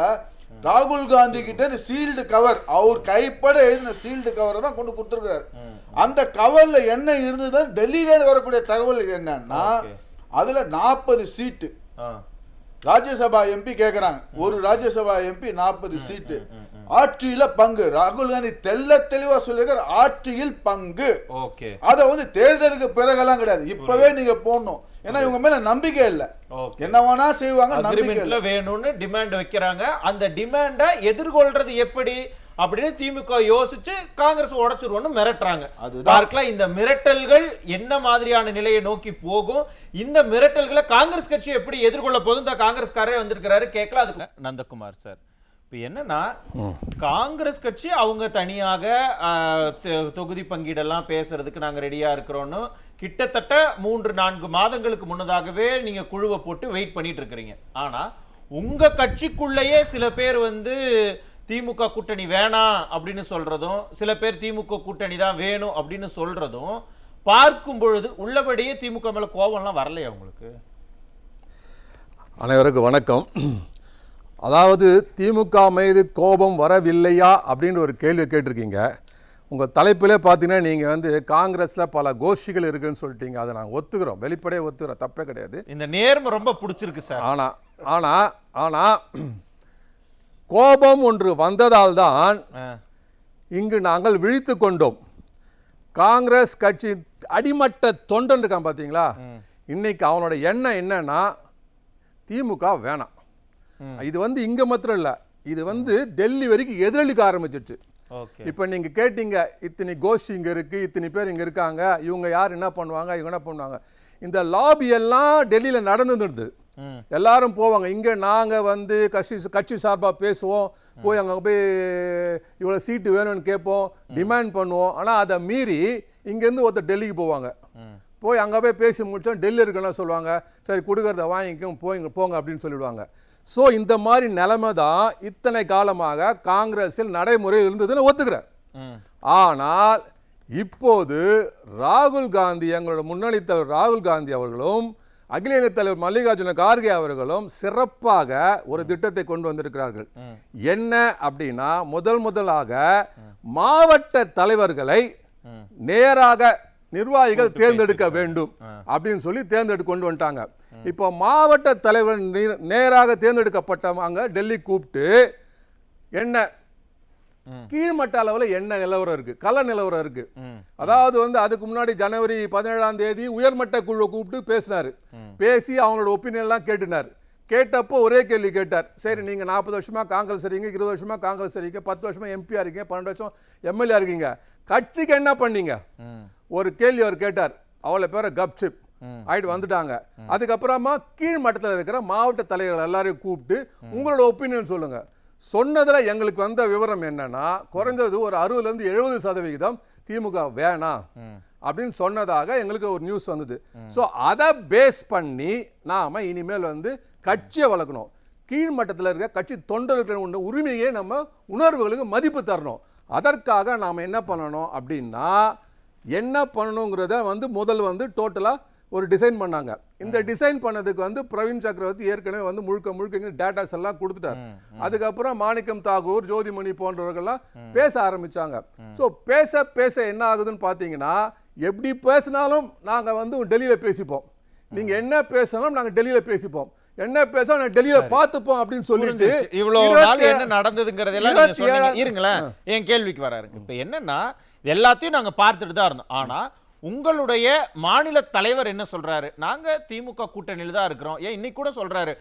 ராகுல் காந்தி கிட்ட இந்த சீல்டு கவர் அவர் கைப்பட எழுதின சீல்டு கவரை தான் கொண்டு கொடுத்துருக்காரு. அந்த கவர்ல என்ன இருந்தது டெல்லியில வரக்கூடிய தகவல் என்னன்னா அதுல 40 சீட்டு ராஜ்யசபா எம்பி கேக்குறாங்க. ஒரு ராஜ்யசபா எம்பி 40 சீட்டு. ஆட்சியில பங்கு ராகுல் காந்தி தெளிவா சொல்லிருக்காரு, ஆட்சியில் பங்கு. ஓகே, அத வந்து தேர்தலுக்கு பிறகெல்லாம் கிடையாது, இப்பவே நீங்க போடணும். ஏன்னா இவங்க மேல நம்பிக்கை இல்ல, என்ன வேணா செய்வாங்க, நம்பிக்கை இல்ல. வேணும்னு டிமாண்ட் வைக்கிறாங்க. அந்த டிமாண்ட எதிர்கொள்றது எப்படி அப்படின்னு திமுக யோசிச்சு காங்கிரஸ் உடைச்சிருவோம்னு மிரட்டுறாங்க. பார்க்கலாம் இந்த மிரட்டல்கள் என்ன மாதிரியான நிலையை நோக்கி போகும், இந்த மிரட்டல்களை காங்கிரஸ் கட்சி எப்படி எதிர்கொள்ள போதும் இந்த காங்கிரஸ்காரே வந்திருக்கிறாரு கேட்கலாம். அதுக்கு நந்தகுமார் சார், இப்போ என்னன்னா காங்கிரஸ் கட்சி அவங்க தனியாக தொகுதி பங்கீடெல்லாம் பேசுறதுக்கு நாங்க ரெடியா இருக்கிறோம்னு கிட்டத்தட்ட 3-4 மாதங்களுக்கு முன்னதாகவே நீங்க குழுவை போட்டு வெயிட் பண்ணிட்டு இருக்கிறீங்க. ஆனா உங்க கட்சிக்குள்ளேயே சில பேர் வந்து திமுக கூட்டணி வேணாம் அப்படின்னு சொல்றதும், சில பேர் திமுக கூட்டணி தான் வேணும் அப்படின்னு சொல்றதும் பார்க்கும் பொழுது உள்ளபடியே திமுக மேல கோபம்லாம் வரலையா உங்களுக்கு? அனைவருக்கும் வணக்கம். அதாவது திமுக மீது கோபம் வரவில்லையா அப்படின்னு ஒரு கேள்வி கேட்டிருக்கீங்க. உங்கள் தலைப்பிலே பார்த்தீங்கன்னா நீங்கள் வந்து காங்கிரஸில் பல கோஷ்டிகள் இருக்குன்னு சொல்லிட்டீங்க. அதை நாங்கள் ஒத்துக்கிறோம், வெளிப்படையே ஒத்துக்கிறோம், தப்பே கிடையாது. இந்த நேர்மை ரொம்ப பிடிச்சிருக்கு சார். ஆனால் கோபம் ஒன்று வந்ததால் தான் இங்கு நாங்கள் விழித்து கொண்டோம். காங்கிரஸ் கட்சி அடிமட்ட தொண்டன் இருக்கான் பார்த்தீங்களா, இன்னைக்கு அவனோட எண்ணம் என்னன்னா திமுக வேணாம். இது வந்து இங்கே மாத்திரம் இல்லை, இது வந்து டெல்லி வரைக்கும் எதிரொலிக்க ஆரம்பிச்சிருச்சு. இப்போ நீங்கள் கேட்டீங்க, இத்தனை கோஷ்டி இங்கே இருக்குது, இத்தனை பேர் இங்கே இருக்காங்க, இவங்க யார் என்ன பண்ணுவாங்க, இவங்க என்ன பண்ணுவாங்க. இந்த லாபி எல்லாம் டெல்லியில் நடந்துருது, எல்லாரும் போவாங்க. இங்கே நாங்கள் வந்து கட்சி சார்பாக பேசுவோம், போய் அங்கே போய் இவ்வளோ சீட்டு வேணும்னு கேட்போம், டிமாண்ட் பண்ணுவோம். ஆனால் அதை மீறி இங்கேருந்து ஒருத்தர் டெல்லிக்கு போவாங்க, போய் அங்கே போய் பேசி முடிச்சோம். டெல்லி இருக்குன்னா சொல்லுவாங்க, சரி கொடுக்கறத வாங்கிக்க போங்க அப்படின்னு சொல்லிடுவாங்க. ஸோ இந்த மாதிரி நிலைமை தான் இத்தனை காலமாக காங்கிரஸில் நடைமுறை இருந்ததுன்னு ஒத்துக்கிறேன். ஆனால் இப்போது ராகுல் காந்தி, எங்களோட முன்னணி தலைவர் ராகுல் காந்தி அவர்களும் அகில இந்திய தலைவர் மல்லிகார்ஜுன கார்கே அவர்களும் சிறப்பாக ஒரு திட்டத்தை கொண்டு வந்திருக்கிறார்கள். என்ன அப்படின்னா, முதலாக மாவட்ட தலைவர்களை நேராக நிர்வாகிகள் தேர்ந்தெடுக்க வேண்டும் அப்படின்னு சொல்லி தேர்ந்தெடுத்து கொண்டு வந்துட்டாங்க. இப்போ மாவட்ட தலைவர் நேராக தேர்ந்தெடுக்கப்பட்டவங்க டெல்லி கூப்பிட்டு என்ன கீழ்மட்ட அளவில் என்ன நிலவரம் இருக்கு, கள நிலவரம் இருக்கு. அதாவது வந்து அதுக்கு முன்னாடி ஜனவரி 17ஆம் தேதி உயர்மட்ட குழுவை கூப்பிட்டு பேசினாரு. பேசி அவங்களோட ஒப்பீனியன் எல்லாம் கேட்டுனார். கேட்டப்போ ஒரே கேள்வி கேட்டார், சரி நீங்க 40 வருஷமா காங்கிரஸ் இருக்கீங்க, 20 வருஷமா காங்கிரஸ் இருக்கீங்க, 10 வருஷமா எம்பியா இருக்கீங்க, 12 வருஷம் எம்எல்ஏ இருக்கீங்க, கட்சிக்கு என்ன பண்ணீங்க? ஒரு கேள்வி அவர் கேட்டார். அவ்வளோ பேரை கப்சிப் ஆயிட்டு வந்துட்டாங்க. அதுக்கப்புறமா கீழ் மட்டத்தில் இருக்கிற மாவட்ட தலைவர்கள் எல்லாரையும் கூப்பிட்டு உங்களோட ஒப்பீனியன் சொல்லுங்க. சொன்னதுல எங்களுக்கு வந்த விவரம் என்னன்னா, குறைந்தது ஒரு 60-70% திமுக வேணாம் அப்படின்னு சொன்னதாக எங்களுக்கு ஒரு நியூஸ் வந்தது. ஸோ அதை பேஸ் பண்ணி நாம இனிமேல் வந்து கட்சியை வளர்க்கணும். கீழ்மட்டத்தில் இருக்க கட்சி தொண்டர்களுக்கு உரிமையே நம்ம உணர்வுகளுக்கு மதிப்பு தரணும். அதற்காக நாம் என்ன பண்ணணும் அப்படின்னா, என்ன பண்ணணுங்கிறத வந்து முதல் வந்து டோட்டலாக ஒரு டிசைன் பண்ணாங்க. இந்த டிசைன் பண்ணதுக்கு வந்து பிரவீன் சக்கரவர்த்தி ஏற்கனவே வந்து முழுக்க டேட்டாஸ் எல்லாம் கொடுத்துட்டார். அதுக்கப்புறம் மாணிக்கம் தாகூர், ஜோதிமணி போன்றவர்கள்லாம் பேச ஆரம்பிச்சாங்க. ஸோ பேச என்ன ஆகுதுன்னு பார்த்தீங்கன்னா, எப்படி பேசினாலும் நாங்கள் வந்து டெல்லியில் பேசிப்போம், நீங்கள் என்ன பேசினாலும் நாங்கள் டெல்லியில் பேசிப்போம், என்ன பேச நான் டெல்லியில பார்த்துப்போம் அப்படின்னு சொல்லிட்டு இவ்வளவு நாள் என்ன நடந்ததுங்கிறதெல்லாம் நீங்க சொன்னீங்க. இருங்களேன், என் கேள்விக்கு வராரு. இப்போ என்னன்னா, எல்லாத்தையும் நாங்க பார்த்துட்டு தான் இருந்தோம். ஆனா உங்களுடைய மாநில தலைவர் என்ன சொல்றாரு, நாங்க திமுக கூட்டணியில் தான் இருக்கிறோம். ஏன் இன்னைக்கு கூட சொல்றாரு,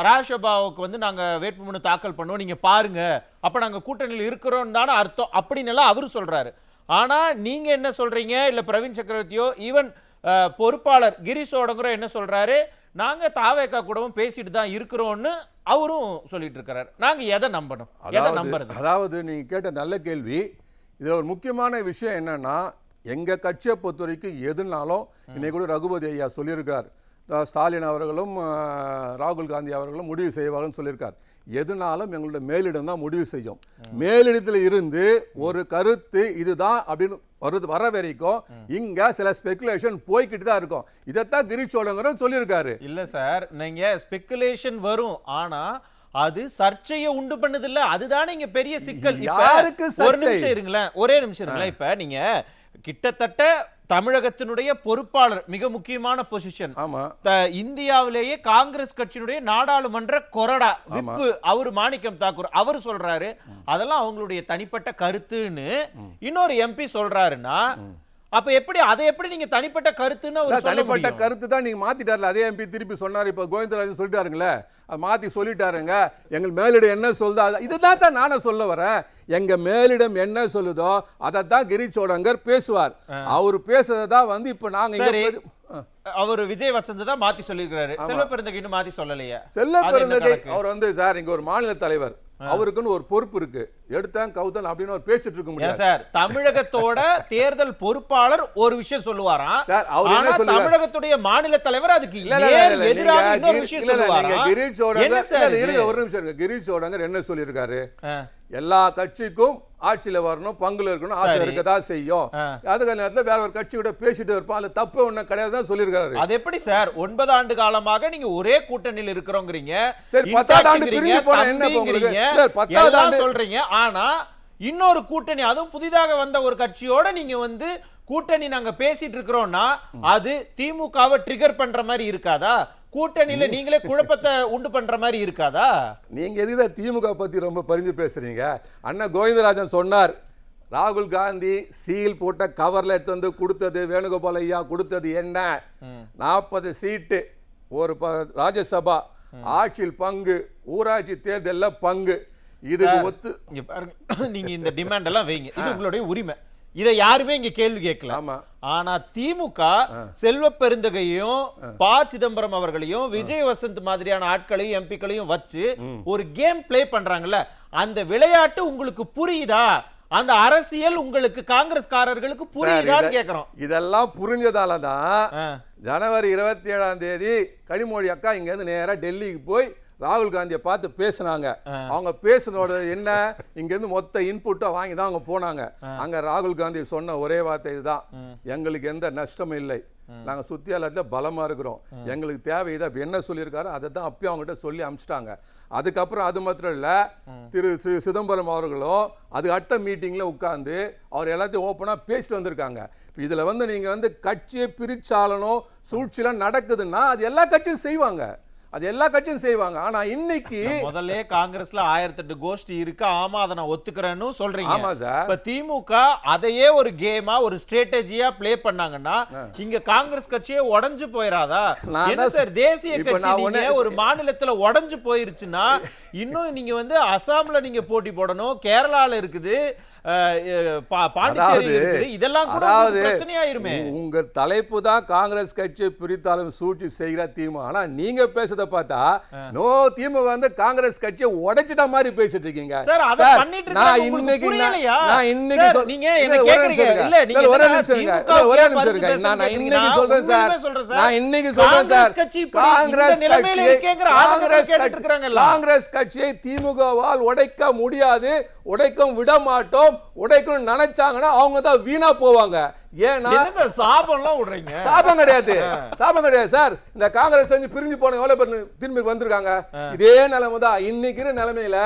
ராஜ்யசபாவுக்கு வந்து நாங்க வேட்புமனு தாக்கல் பண்ணுவோம், நீங்க பாருங்க, அப்ப நாங்க கூட்டணியில் இருக்கிறோம் தானே அர்த்தம் அப்படின்னு எல்லாம் அவரு சொல்றாரு. ஆனா நீங்க என்ன சொல்றீங்க, இல்ல பிரவீன் சக்கரவர்த்தியோ ஈவன் பொறுப்பாளர் கிரீஷோடங்கிற என்ன சொல்றாரு, நாங்க தாவேகா கூடவும் பேசிட்டு தான் இருக்கிறோம்னு அவரும் சொல்லிட்டு இருக்காரு. நாங்க எதை நம்பணும், எதை நம்புறது? அதாவது நீங்க கேட்ட நல்ல கேள்வி. இதுல ஒரு முக்கியமான விஷயம் என்னன்னா, எங்க கட்சியை பொறுத்த வரைக்கும் எதுனாலும் இன்னைக்கு கூட ரகுபதி ஐயா சொல்லியிருக்கார், ஸ்டாலின் அவர்களும் ராகுல் காந்தி அவர்களும் முடிவு செய்வார்கள் சொல்லியிருக்கார். எதுனாலும் எங்களோட மேலிடம் தான் முடிவு செய்யும். மேலிடத்தில் இருந்து ஒரு கருத்து இதுதான் அப்படின்னு வர வரைக்கும் இங்க சில ஸ்பெகுலேஷன் போய்கிட்டு தான் இருக்கும். இதைத்தான் கிரீஷ் சோழங்கரும் சொல்லியிருக்காரு. இல்ல சார், நீங்க ஸ்பெகுலேஷன் வரும், ஆனா அது சர்ச்சையை உண்டு பண்ணுது இல்ல, அதுதானே இங்க பெரிய சிக்கல். யாருக்கு ஒரு நிமிஷம் இருங்களேன், ஒரே நிமிஷம் இருங்களேன். இப்ப நீங்க கிட்டத்தட்ட தமிழகத்தினுடைய பொறுப்பாளர், மிக முக்கியமான பொசிஷன். ஆமா, இந்தியாவிலேயே காங்கிரஸ் கட்சியினுடைய நாடாளுமன்ற கொறடா விப்பு அவரு மாணிக்கம் தாக்கூர், அவர் சொல்றாரு அதெல்லாம் அவங்களுடைய தனிப்பட்ட கருத்துன்னு இன்னொரு எம்பி சொல்றாருன்னா, அப்ப எப்படி அதை எப்படி நீங்க தனிப்பட்ட கருத்துன்னு அவர் சொல்ல தனிப்பட்ட முடியும்? கருத்து தான் நீங்க மாத்திட்டார்ல. அதே எம்பி திருப்பி சொன்னாரு. இப்ப கோவிந்தராஜன் சொல்லிட்டாருங்களே, அது மாத்தி சொல்லிட்டாருங்க. எங்கள் மேலிடம் என்ன சொல்லுதோ இதுதான் தான் நானும் சொல்ல வரேன். எங்க மேலிடம் என்ன சொல்லுதோ அதை தான் கிரீஷ் சோடங்கர் பேசுவார். அவர் பேசுறதான் வந்து இப்ப நாங்க அவர் விஜய் வசந்த் தான் மாத்தி சொல்லிருக்காரு. செல்வ பெருந்தகை இன்னும் மாத்தி சொல்லலையே. செல்வ பெருந்தகை அவர் வந்து சார் இங்க ஒரு மாநில தலைவர், அவருக்குன்னு ஒரு பொறுப்பு இருக்கு. எடுத்தேன் கவுத்தன் அப்படின்னு ஒரு பேசிட்டு இருக்க முடியாது சார். தமிழகத்தோட தேர்தல் பொறுப்பாளர் ஒரு விஷயம் சொல்லுவாராம் சார். அவர் என்ன சொல்லுவார்? தமிழகத்துடைய மாநில தலைவர் அதுக்கு எதிராக இன்னொரு விஷயம் சொல்லுவாராம். கிரீஷ் சோடங்கர் ஒரு நிமிஷம் இருக்கு. கிரீஷ் சோடங்கர் என்ன சொல்லியிருக்காரு? எல்லா கட்சிக்கும் ஆட்சியில வரணும், பங்குல இருக்கணும், ஆசை இருக்கதான் செய்யும். அதுக்கு நேரத்துல வேற ஒரு கட்சி கூட பேசிட்டு இருப்போம், அது தப்பு ஒண்ணும் கிடையாது சொல்லியிருக்காரு. அது எப்படி சார் 9 ஆண்டு காலமாக நீங்க ஒரே கூட்டணியில் இருக்கிறோங்கிறீங்க, சரி 10வது ஆண்டு பிரிஞ்சு போனா என்ன போறீங்க? 10வது ஆண்டு சொல்றீங்க, ஆனா இன்னொரு கூட்டணி, அதுவும் புதிதாக வந்த ஒரு கட்சியோட நீங்க வந்து கூட்டணி நாங்க பேசிட்டு இருக்கிறோம்னா அது திமுகவை ட்ரிகர் பண்ற மாதிரி இருக்காதா? கூட்டணியில நீங்களே குழப்பத்தை உண்டு பண்ற மாதிரி இருக்காதா? நீங்க எதுக்கு திமுக பத்தி ரொம்ப பரிஞ்சு பேசுறீங்க? அண்ணா கோவிந்தராஜன் சொன்னார், ராகுல் காந்தி சீல் போட்ட கவர்ல எடுத்து வந்து கொடுத்தது, வேணுகோபால் ஐயா கொடுத்தது என்ன? 40 சீட்டு, ஒரு ராஜ்யசபா, ஆட்சியில் பங்கு, ஊராட்சி தேர்தலில் பங்கு. இதுக்கு ஒத்து இங்க பாருங்க, நீங்க இந்த டிமாண்ட் எல்லாம் வைங்க, இது உங்களுடைய உரிமை, இதை யாருமே இங்க கேள்வி கேட்கல. ஆனா திமுக செல்வ பெருந்தகையும் ப சிதம்பரம் அவர்களையும் விஜய் வசந்த் மாதிரியான ஆட்களையும் எம்பிக்களையும் வச்சு ஒரு கேம் பிளே பண்றாங்கல்ல, அந்த விளையாட்டு உங்களுக்கு புரியுதா? அந்த அரசியல் உங்களுக்கு காங்கிரஸ்காரர்களுக்கு புரியுதான்னு கேக்குறோம். இதெல்லாம் புரிஞ்சதாலதான் ஜனவரி 27ஆம் தேதி கனிமொழி அக்கா இங்க இருந்து நேரா டெல்லிக்கு போய் ராகுல் காந்தியை பார்த்து பேசினாங்க. அவங்க பேசினோட என்ன, இங்க இருந்து மொத்த இன்புட்டை வாங்கி தான் அவங்க போனாங்க. அங்க ராகுல் காந்தி சொன்ன ஒரே வார்த்தை இதுதான், எங்களுக்கு எந்த நஷ்டமும் இல்லை, நாங்க சுத்தியாலத்துல பலமா இருக்கிறோம், எங்களுக்கு தேவை இதை என்ன சொல்லியிருக்காரு அதை தான் அப்பயும் அவங்ககிட்ட சொல்லி அனுப்பிச்சிட்டாங்க. அதுக்கப்புறம் அது மாத்திரம் இல்ல, திரு சிதம்பரம் அவர்களும் அது அடுத்த மீட்டிங்ல உட்கார்ந்து அவர் எல்லாத்தையும் ஓப்பனா பேசிட்டு வந்திருக்காங்க. இதுல வந்து நீங்க வந்து கட்சியை பிரிச்சாலனும் சூழ்ச்சியெல்லாம் நடக்குதுன்னா அது எல்லா கட்சியும் செய்வாங்க, அது எல்லா கட்சியும் செய்வாங்க. ஆனா இன்னைக்கு முதல்ல காங்கிரஸ்ல 1008 கோஷ்டி இருக்கு, ஆமா அதை நான் ஒத்துக்கிறேன்னு சொல்றீங்க. ஆமா சார். இப்ப திமுக அதையே ஒரு கேமா ஒரு ஸ்ட்ராட்டஜியா ப்ளே பண்ணாங்கன்னா இங்க காங்கிரஸ் கட்சியே உடைஞ்சு போயிராதா? என்ன சார், தேசிய கட்சி நீங்க ஒரு மாநிலத்துல உடைஞ்சு போயிருச்சுன்னா இன்னும் நீங்க வந்து அசாம்ல நீங்க போட்டி போடணும், கேரளால இருக்குது, பாண்டிச்சேரியில இருக்குது, இதெல்லாம் கூட பிரச்சனையாயிருமே. உங்க தலைப்பு தான் காங்கிரஸ் கட்சி பிரித்தாலும் சூழ்ச்சி செய்கிற திமுக. ஆனா நீங்க பேசுறத பார்த்தா நோ திமுக வந்து காங்கிரஸ் கட்சியை உடைச்சிட்ட மாதிரி பேசிட்டு இருக்கீங்க சார். அத பண்ணிட்டு இருக்காங்க, உங்களுக்கு புரியலையா? நான் இன்னைக்கு நீங்க என்ன கேக்குறீங்க? இல்ல நீங்க ஒரே நிமிஷம் இருங்க, நான் இன்னைக்கு சொல்றேன் சார், நான் இன்னைக்கு சொல்றேன் சார், காங்கிரஸ் கட்சியை திமுகவால் உடைக்க முடியாது, உடைக்கும் விட மாட்டோம், உடைக்கணும் நினைச்சாங்கன்னா அவங்க தான் வீணா போவாங்க. ஏன்னா சாபம்லாம் விடுறீங்க? சாபம் கிடையாது, சாபம் கிடையாது சார். இந்த காங்கிரஸ் வந்து பிரிஞ்சு போன எவ்வளவு பேர் திரும்பி வந்திருக்காங்க. இதே நிலைமை தான் இன்னைக்கு நிலைமையில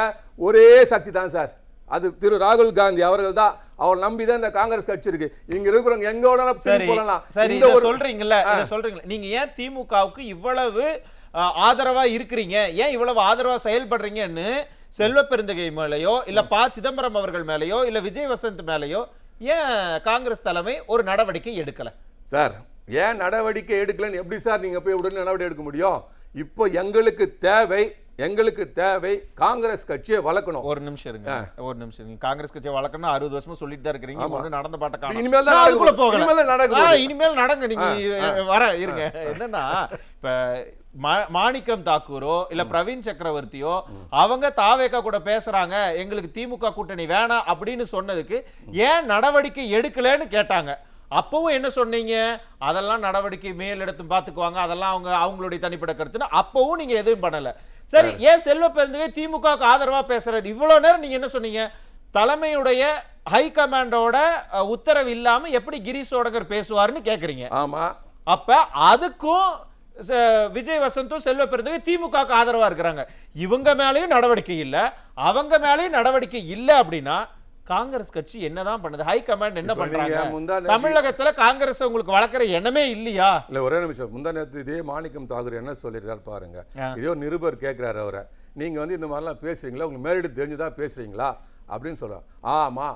ஒரே சக்தி தான் சார், அது திரு ராகுல் காந்தி அவர்கள் தான். அவர் நம்பிதான் இந்த காங்கிரஸ் கட்சி இருக்கு. இங்க இருக்கிறவங்க எங்கோட போலாம். சொல்றீங்கல்ல, நீங்க ஏன் திமுகவுக்கு இவ்வளவு ஆதரவா இருக்கிறீங்க, ஏன் இவ்வளவு ஆதரவா செயல்படுறீங்கன்னு செல்வ பெருந்தகை மேலேயோ இல்ல ப சிதம்பரம் அவர்கள் மேலேயோ இல்ல விஜய் வசந்த் மேலேயோ ஏன் காங்கிரஸ் தலைமை ஒரு நடவடிக்கை எடுக்கல சார்? ஏன் நடவடிக்கை எடுக்கலன்னு எப்படி சார் நீங்க போய் உடனே நடவடிக்கை எடுக்க முடியும்? இப்போ எங்களுக்கு தேவை காங்கிரஸ் கட்சியை வளர்க்கணும். ஒரு நிமிஷம் இருங்க, ஒரு நிமிஷம். நீங்க காங்கிரஸ் கட்சியை வளர்க்கணும் 60 வருஷமா சொல்லிட்டு தான் இருக்கீங்க, ஒண்ணு நடந்த பாட்ட காணோம். இனிமேல் நடங்க, நீங்க வர இருங்க. என்னன்னா இப்ப மாணிக்கம் தாக்கூரோ இல்ல பிரவீன் சக்கரவர்த்தியோ அவங்க தாவேகா கூட பேசுறாங்க, எங்களுக்கு திமுக கூட்டணி வேணாம் அப்படின்னு சொன்னதுக்கு ஏன் நடவடிக்கை எடுக்கலன்னு கேட்டாங்க. அப்பவும் என்ன சொன்னீங்க? அதெல்லாம் நடவடிக்கை மேலிடத்தும் பார்த்துக்குவாங்க, அதெல்லாம் அவங்களுடைய தனிப்பட்ட கருத்துன்னு அப்பவும் நீங்க எதுவும் பண்ணல. சரி, ஏன் செல்வ பெருந்தகை திமுகவுக்கு ஆதரவா பேசுறாரு? இவ்வளவு நேரம் நீங்க என்ன சொன்னீங்க? தலைமையுடைய ஹை கமாண்டோட உத்தரவு இல்லாம எப்படி கிரீஷ் சோடங்கர் பேசுவாருன்னு கேக்குறீங்க. ஆமா. அப்ப அதுக்கும் விஜய் வசந்தும் செல்வ பெருந்தகை திமுகவுக்கு ஆதரவா இருக்கிறாங்க. இவங்க மேலயும் நடவடிக்கை இல்ல, அவங்க மேலயும் நடவடிக்கை இல்ல அப்படின்னா காங்கிரஸ் கட்சி என்னதான் பண்ணுது? ஹை கமாண்ட் என்ன பண்றாங்க? தமிழகத்துல காங்கிரஸ் உங்களுக்கு வளர்க்கிற எண்ணமே இல்லையா? இல்ல, ஒரே நிமிஷம். முந்தா நேரத்து இதே மாணிக்கம் தாகூர் என்ன சொல்லிருக்காரு பாருங்க. இதே ஒரு நிருபர் கேட்கிறாரு அவரை, நீங்க வந்து இந்த மாதிரிலாம் பேசுறீங்களா, உங்களுக்கு மேலிட்டு தெரிஞ்சுதான் பேசுறீங்களா அப்படின்னு சொல்றாரு. ஆமா,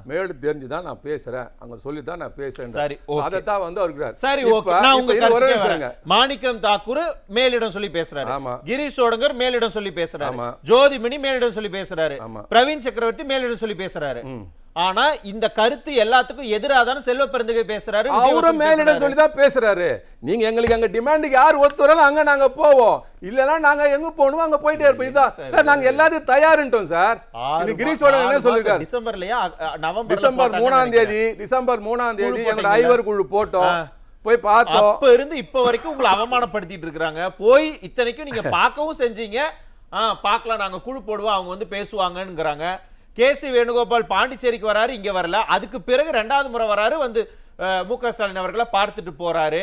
மேலிட்டு தெரிஞ்சுதான் நான் பேசுறேன், அங்க சொல்லிதான் நான் பேசுறேன். சரி, அதைத்தான் வந்து அவருக்கு. சரி, ஓகே. நான் உங்களுக்கு மாணிக்கம் தாக்கூர் மேலிடம் சொல்லி பேசுறாரு, கிரீஷ் சோடங்கர் மேலிடம் சொல்லி பேசுறாரு, ஜோதிமணி மேலிடம் சொல்லி பேசுறாரு, பிரவீன் சக்கரவர்த்தி மேலிடம் சொல்லி பேசுறாரு. ஆனா இந்த கருத்து எல்லாத்துக்கும் எதிராதான செல்வ பெருந்தகை பேசுறாரு. அவரும் மேலிடம் சொல்லிதான் பேசுறாரு. நீங்க எங்களுக்கு அங்க டிமாண்டுக்கு யார் ஒத்துறாலும் அங்க நாங்க போவோம், இல்லனா நாங்க எங்க போகணுமோ அங்க போயிட்டே இருப்போம். இதான் சார், நாங்க எல்லாத்தையும் தயாரிட்டோம் சார். கிரீஷோட என்ன சொல்லிருக்காரு? டிசம்பர்லயா டிசம்பர் 3ஆம் தேதி எங்க ஐவர் குழு போட்டோம், போய் பார்த்தோம். அப்ப இருந்து இப்ப வரைக்கும் உங்களை அவமானப்படுத்திட்டு இருக்காங்க. போய் இத்தனைக்கும் நீங்க பார்க்கவும் செஞ்சீங்க. பார்க்கலாம், நாங்க குழு போடுவோம், அவங்க வந்து பேசுவாங்கங்கறாங்க. கேசி வேணுகோபால் பாண்டிச்சேரிக்கு வராரு, இங்க வரல. அதுக்கு பிறகு 2வது முறை வராரு, வந்து மு.க. ஸ்டாலின் அவர்களை பார்த்துட்டு போறாரு.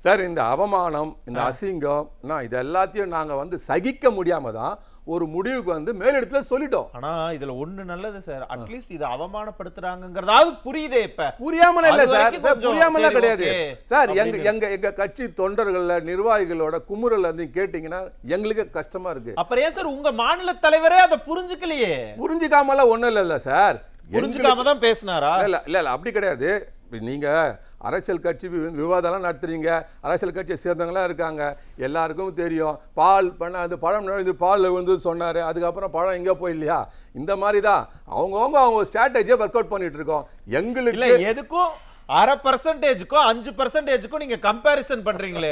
சார், இந்த அவமானம், இந்த அசிங்கம், இது எல்லாத்தையும் நாங்க வந்து சகிக்க முடியாம தான் ஒரு முடிவுக்கு வந்து மேலிடத்துல சொல்லிட்டோம். ஆனா இதுல ஒண்ணு நல்லது சார், அட்லீஸ்ட் இது அவமானப்படுத்துறாங்கங்கறதாவது புரியுதே. இப்ப புரியாம இல்ல சார், புரியாம கிடையாது சார். எங்க கட்சி தொண்டர்கள நிர்வாகிகளோட குமுறல் வந்து கேட்டீங்கன்னா எங்களுக்கு கஷ்டமா இருக்கு. அப்புறம் ஏன் சார் உங்க மாநில தலைவரே அதை புரிஞ்சுக்கலையே? புரிஞ்சுக்காமலாம் ஒண்ணும் இல்ல சார், புரிஞ்சுக்காம தான் பேசினாரா? இல்ல அப்படி கிடையாது. நீங்க அரசியல் கட்சி விவாதம்லாம் நடத்துறீங்க, அரசியல் கட்சியை சேர்ந்தவங்களாம் இருக்காங்க, எல்லாருக்கும் தெரியும். பால் பண்ண அது பழம் இது பால் வந்து சொன்னாரு, அதுக்கப்புறம் பழம் எங்கே போய் இல்லையா? இந்த மாதிரி தான் அவங்க ஸ்ட்ராட்டஜியை ஒர்க் அவுட் பண்ணிட்டு இருக்கோம். எங்களுக்கு எதுக்கும் 0.5%க்கும் 5%க்கும் நீங்க கம்பேரிசன் பண்றீங்களே.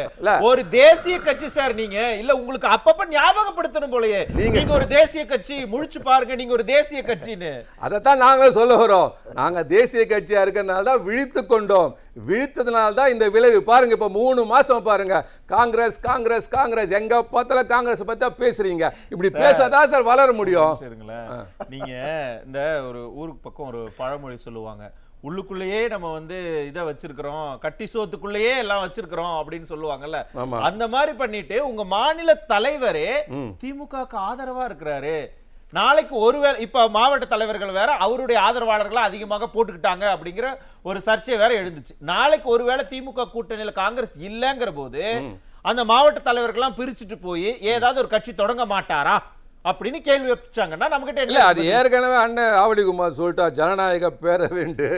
ஒரு தேசிய கட்சி சார் நீங்க. இல்ல உங்களுக்கு அப்பப்ப ஞாபகப்படுத்தணும் போலயே, நீங்க ஒரு தேசிய கட்சி, முழிச்சு பாருங்க நீங்க ஒரு தேசிய கட்சின்னு. அதைத்தான் நாங்க சொல்ல வரோம். நாங்க தேசிய கட்சியா இருக்கிறதுனால தான் விழித்து கொண்டோம். விழித்ததுனால தான் இந்த விளைவு பாருங்க. இப்ப 3 மாசம் பாருங்க, காங்கிரஸ் காங்கிரஸ் காங்கிரஸ், எங்க பார்த்தாலும் காங்கிரஸ் பத்தி பேசுறீங்க. இப்படி பேசாதான் சார் வளர முடியும். நீங்க இந்த ஒரு ஊருக்கு பக்கம் ஒரு பழமொழி சொல்லுவாங்க, உள்ளுக்குள்ளேயே நம்ம வந்து இதை வச்சிருக்கிறோம், கட்டி சோத்துக்குள்ளேயே எல்லாம் வச்சிருக்கிறோம் அப்படின்னு சொல்லுவாங்கல்ல. அந்த மாதிரி பண்ணிட்டு உங்க மாநில தலைவரே திமுகவுக்கு ஆதரவா இருக்கிறாரு. நாளைக்கு ஒருவேளை இப்ப மாவட்ட தலைவர்கள் வேற அவருடைய ஆதரவாளர்களை அதிகமாக போட்டுக்கிட்டாங்க அப்படிங்கிற ஒரு சர்ச்சை வேற எழுந்துச்சு. நாளைக்கு ஒருவேளை திமுக கூட்டணியில காங்கிரஸ் இல்லைங்கிற போது அந்த மாவட்ட தலைவர்கள்லாம் பிரிச்சுட்டு போய் ஏதாவது ஒரு கட்சி தொடங்க மாட்டாரா அப்படின்னு கேள்வி வச்சாங்கன்னா நம்ம கிட்ட இல்ல. அது ஏற்கனவே அண்ணன் ஆவடிகுமார் சொல்லிட்டா, ஜனநாயக பேரவைண்டு.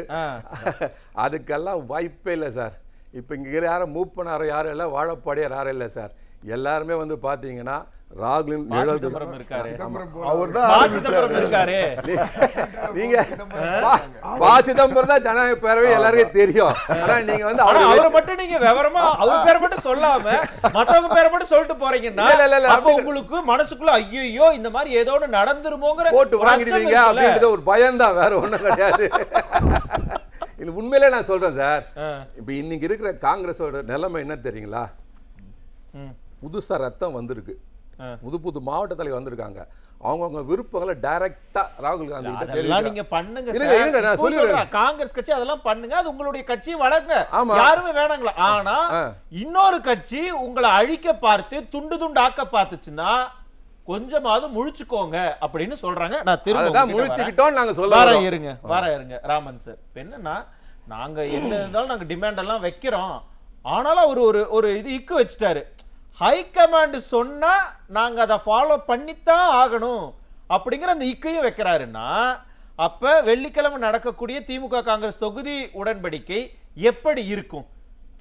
அதுக்கெல்லாம் வாய்ப்பே இல்லை சார். இப்போ இங்கே யாரும் மூவ் பண்ணாரோ யாரும் இல்லை, வாழப்பாடியார் யாரும் இல்லை சார். எல்லாருமே வந்து பார்த்தீங்கன்னா ராகுலின் இருக்காரு, நீங்க சிதம்பரம் தான் ஜனநாயக பேரவை எல்லாருக்கும் தெரியும். ஆனா நீங்க வந்து அவரை மட்டும் நீங்க விவரமா அவர் பேரை மட்டும் சொல்லாம மத்தவங்க பேரை மட்டும் சொல்லிட்டு போறீங்கன்னா அப்ப உங்களுக்கு மனசுக்குள்ள ஐயோ இந்த மாதிரி ஏதோ ஒன்று நடந்துருமோங்கிற போட்டு வாங்கிடுவீங்க அப்படின்றது ஒரு பயம்தான், வேற ஒண்ணும் கிடையாது. இது உண்மையிலே நான் சொல்றேன் சார். இப்ப இன்னைக்கு இருக்கிற காங்கிரஸோட நிலைமை என்ன தெரியுங்களா? புதுசா ரத்தம் வந்திருக்கு, புது மாவட்ட தலைவர் வந்திருக்காங்க. அவங்க விருப்பங்களை டைரக்டா ராகுல் காந்தி அதெல்லாம் நீங்க பண்ணுங்க சார். காங்கிரஸ் கட்சி அதெல்லாம் பண்ணுங்க, அது உங்களுடைய கட்சி வளங்க, யாருமே வேணாங்களா. ஆனா இன்னொரு கட்சி உங்களை அழிக்க பார்த்து துண்டு துண்டாக்க பார்த்துச்சுன்னா கொஞ்சமாவது முழிச்சுக்கோங்க அப்படின்னு சொல்றாங்க. நான் திரும்ப முழிச்சுக்கிட்டோம் நாங்க சொல்ல இருங்க ராமன் சார். என்னன்னா நாங்க என்ன இருந்தாலும் நாங்க டிமாண்ட் எல்லாம் வைக்கிறோம், ஆனாலும் அவர் ஒரு இது இக்கு வச்சுட்டாரு. ஹை கமாண்ட் சொன்னா நாங்க அதை ஃபாலோ பண்ணித்தான் ஆகணும் அப்படிங்கிற அந்த இக்கையும் வைக்கிறாருன்னா, அப்ப வெள்ளிக்கிழமை நடக்கக்கூடிய திமுக காங்கிரஸ் தொகுதி உடன்படிக்கை எப்படி இருக்கும்?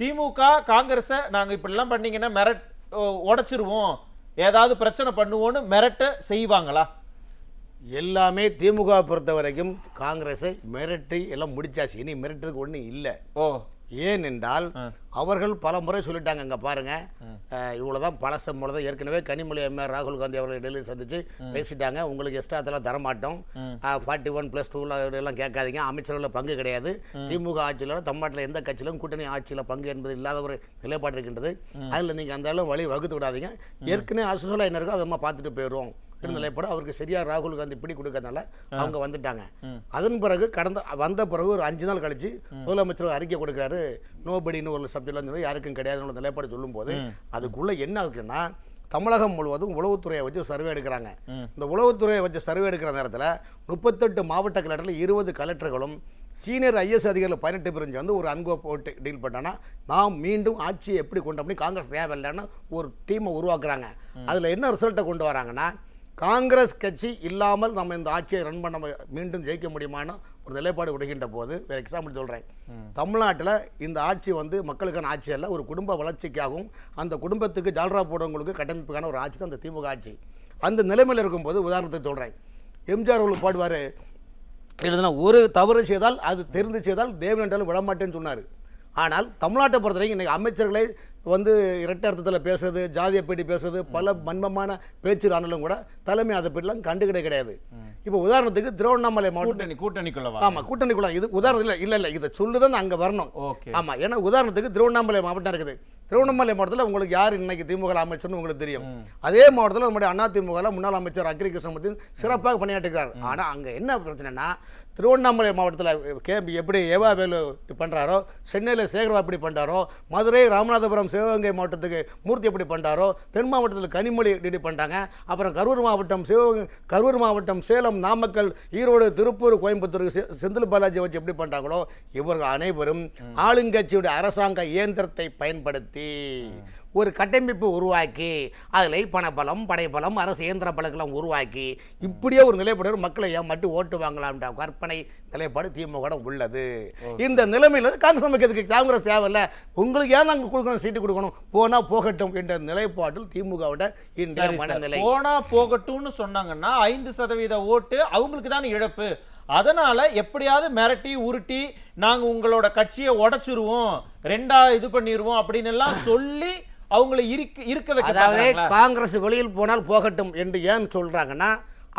திமுக காங்கிரஸை நாங்க இப்படிலாம் பண்ணீங்கன்னா உடைச்சிருவோம், ஏதாவது பிரச்சனை பண்ணுவோன்னு மிரட்ட செய்வாங்களா? எல்லாமே திமுக பொறுத்த வரைக்கும் காங்கிரஸை மிரட்டி எல்லாம் முடிச்சாச்சு. இனி மிரட்டுறதுக்கு ஒன்றும் இல்லை. ஏனென்றால் அவர்கள் பல முறை சொல்லிட்டாங்க, இங்கே பாருங்க இவ்வளோதான் பழசம் தான், ஏற்கனவே கனிமொழி எம்ஆர் ராகுல் காந்தி அவர்களை டெல்லியில் சந்திச்சு பேசிட்டாங்க, உங்களுக்கு எக்ஸ்ட்ரா அதெல்லாம் தரமாட்டோம், 41+2 எல்லாம் கேட்காதீங்க, அமைச்சர்களில் பங்கு கிடையாது, திமுக ஆட்சியில் தமிழ்நாட்டில் எந்த கட்சியிலும் கூட்டணி ஆட்சியில் பங்கு என்பது இல்லாத ஒரு நிலைப்பாடு இருக்கின்றது, அதில் நீங்கள் அந்த அளவு வழி வகுத்து விடாதீங்க, ஏற்கனவே அசுசலாக என்ன இருக்கோ அதை பார்த்துட்டு போயிடுவோம் நிலைப்பாடு அவருக்கு சரியா ராகுல் காந்தி பிடி கொடுக்கறதுனால அவங்க வந்துட்டாங்க. அதன் பிறகு வந்த பிறகு ஒரு 5 நாள் கழிச்சு முதலமைச்சர் அறிக்கை கொடுக்குறாரு, நோபடின்னு ஒரு சப்ஜெக்ட்லாம் யாருக்கும் கிடையாதுன்னு நிலைப்பாடு சொல்லும் போது அதுக்குள்ள என்ன இருக்குன்னா, தமிழகம் முழுவதும் உளவுத்துறையை வச்சு சர்வே எடுக்கிறாங்க. இந்த உளவுத்துறையை வச்சு சர்வே எடுக்கிற நேரத்தில் 38 மாவட்ட கலெக்டரில் 20 கலெக்டர்களும் சீனியர் ஐஎஸ் அதிகாரிகள் 18 பேர் வந்து ஒரு அன்கோ போட்டு டீல் பண்ணான்னா நாம் மீண்டும் ஆட்சியை எப்படி கொண்டு அப்படி காங்கிரஸ் தேவையில்லைன்னு ஒரு டீமை உருவாக்குறாங்க. அதில் என்ன ரிசல்ட்டை கொண்டு வராங்கன்னா, காங்கிரஸ் கட்சி இல்லாமல் நம்ம இந்த ஆட்சியை ரன் பண்ண மீண்டும் ஜெயிக்க முடியுமான்னு ஒரு நிலைப்பாடு விடுகின்ற போது, வேறு எக்ஸாம்பிள் சொல்கிறேன், தமிழ்நாட்டில் இந்த ஆட்சி வந்து மக்களுக்கான ஆட்சி அல்ல, ஒரு குடும்ப வளர்ச்சிக்காகவும் அந்த குடும்பத்துக்கு ஜால்ரா போடுறவங்களுக்கு கட்டமைப்புக்கான ஒரு ஆட்சி தான் அந்த திமுக ஆட்சி. அந்த நிலைமையில் இருக்கும்போது உதாரணத்துக்கு சொல்கிறேன், எம்ஜிஆர் அவர்கள் பாடுவார், எழுதுனா ஒரு தவறு செய்தால் அது தெரிந்து செய்தால் தேவன் என்றாலும் விடமாட்டேன்னு சொன்னார். ஆனால் தமிழ்நாட்டை பொறுத்த வரைக்கும் இன்றைக்கி அமைச்சர்களை வந்து இரட்டை அர்த்தத்தில் பேசுறது, ஜாதியை பற்றி பேசுறது, பல மன்மமான பேச்சு ஆனாலும் கூட தலைமை அதை பற்றிலாம் கண்டுக்கிட கிடையாது. இப்போ உதாரணத்துக்கு திருவண்ணாமலை மாவட்டம் கூட்டணிக்குள்ள, ஆமாம் கூட்டணிக்குள்ள, இது உதாரணத்தில் இல்லை இதை சொல்லுதான் அங்கே வரணும். ஆமாம், ஏன்னா உதாரணத்துக்கு திருவண்ணாமலை மாவட்டம் இருக்குது, திருவண்ணாமலை மாவட்டத்தில் உங்களுக்கு யார் இன்னைக்கு திமுக அமைச்சர்னு உங்களுக்கு தெரியும். அதே மாவட்டத்தில் நம்முடைய அதிமுக முன்னாள் அமைச்சர் அக்ரி கிருஷ்ணமூர்த்தி சிறப்பாக பணியாற்றுகிறார். ஆனால் அங்கே என்ன பிரச்சனைனா, திருவண்ணாமலை மாவட்டத்தில் எப்படி ஏவா வேலு பண்ணுறாரோ, சென்னையில் சேகர்வா எப்படி பண்ணுறாரோ, மதுரை ராமநாதபுரம் சிவகங்கை மாவட்டத்துக்கு மூர்த்தி எப்படி பண்ணுறாரோ, தென் மாவட்டத்தில் கனிமொழி டிடி பண்ணுறாங்க, அப்புறம் கரூர் மாவட்டம் சேலம், நாமக்கல், ஈரோடு, திருப்பூர், கோயம்புத்தூர் செந்தில் பாலாஜி வச்சு எப்படி பண்ணுறாங்களோ, இவர்கள் அனைவரும் ஆளுங்கட்சியுடைய அரசாங்க இயந்திரத்தை பயன்படுத்தி ஒரு கட்டமைப்பு உருவாக்கி அதில் பணபலம், படைபலம், அரசு இயந்திர பலக்கெல்லாம் உருவாக்கி இப்படியே ஒரு நிலைப்பாடு மக்களை மட்டும் ஓட்டு வாங்கலாம்ன்ற கற்பனை நிலைப்பாடு திமுக உள்ளது. இந்த நிலைமையில் காங்கிரஸ் அமைக்கிறதுக்கு காங்கிரஸ் தேவையில்லை, உங்களுக்கு ஏன் நாங்கள் கொடுக்கணும், சீட்டு கொடுக்கணும், போனா போகட்டும் என்ற நிலைப்பாட்டில் திமுகவோட இந்த மனநிலை. போனா போகட்டும்னு சொன்னாங்கன்னா 5% ஓட்டு அவங்களுக்கு தான் இழப்பு, அதனால எப்படியாவது மிரட்டி உருட்டி நாங்க உங்களோட கட்சியை உடைச்சிருவோம், ரெண்டா இது பண்ணிடுவோம் அப்படின்னு எல்லாம் சொல்லி அவங்களை இருக்க வைக்க. அதாவது காங்கிரஸ் வெளியில் போனால் போகட்டும் என்று ஏன் சொல்றாங்கன்னா,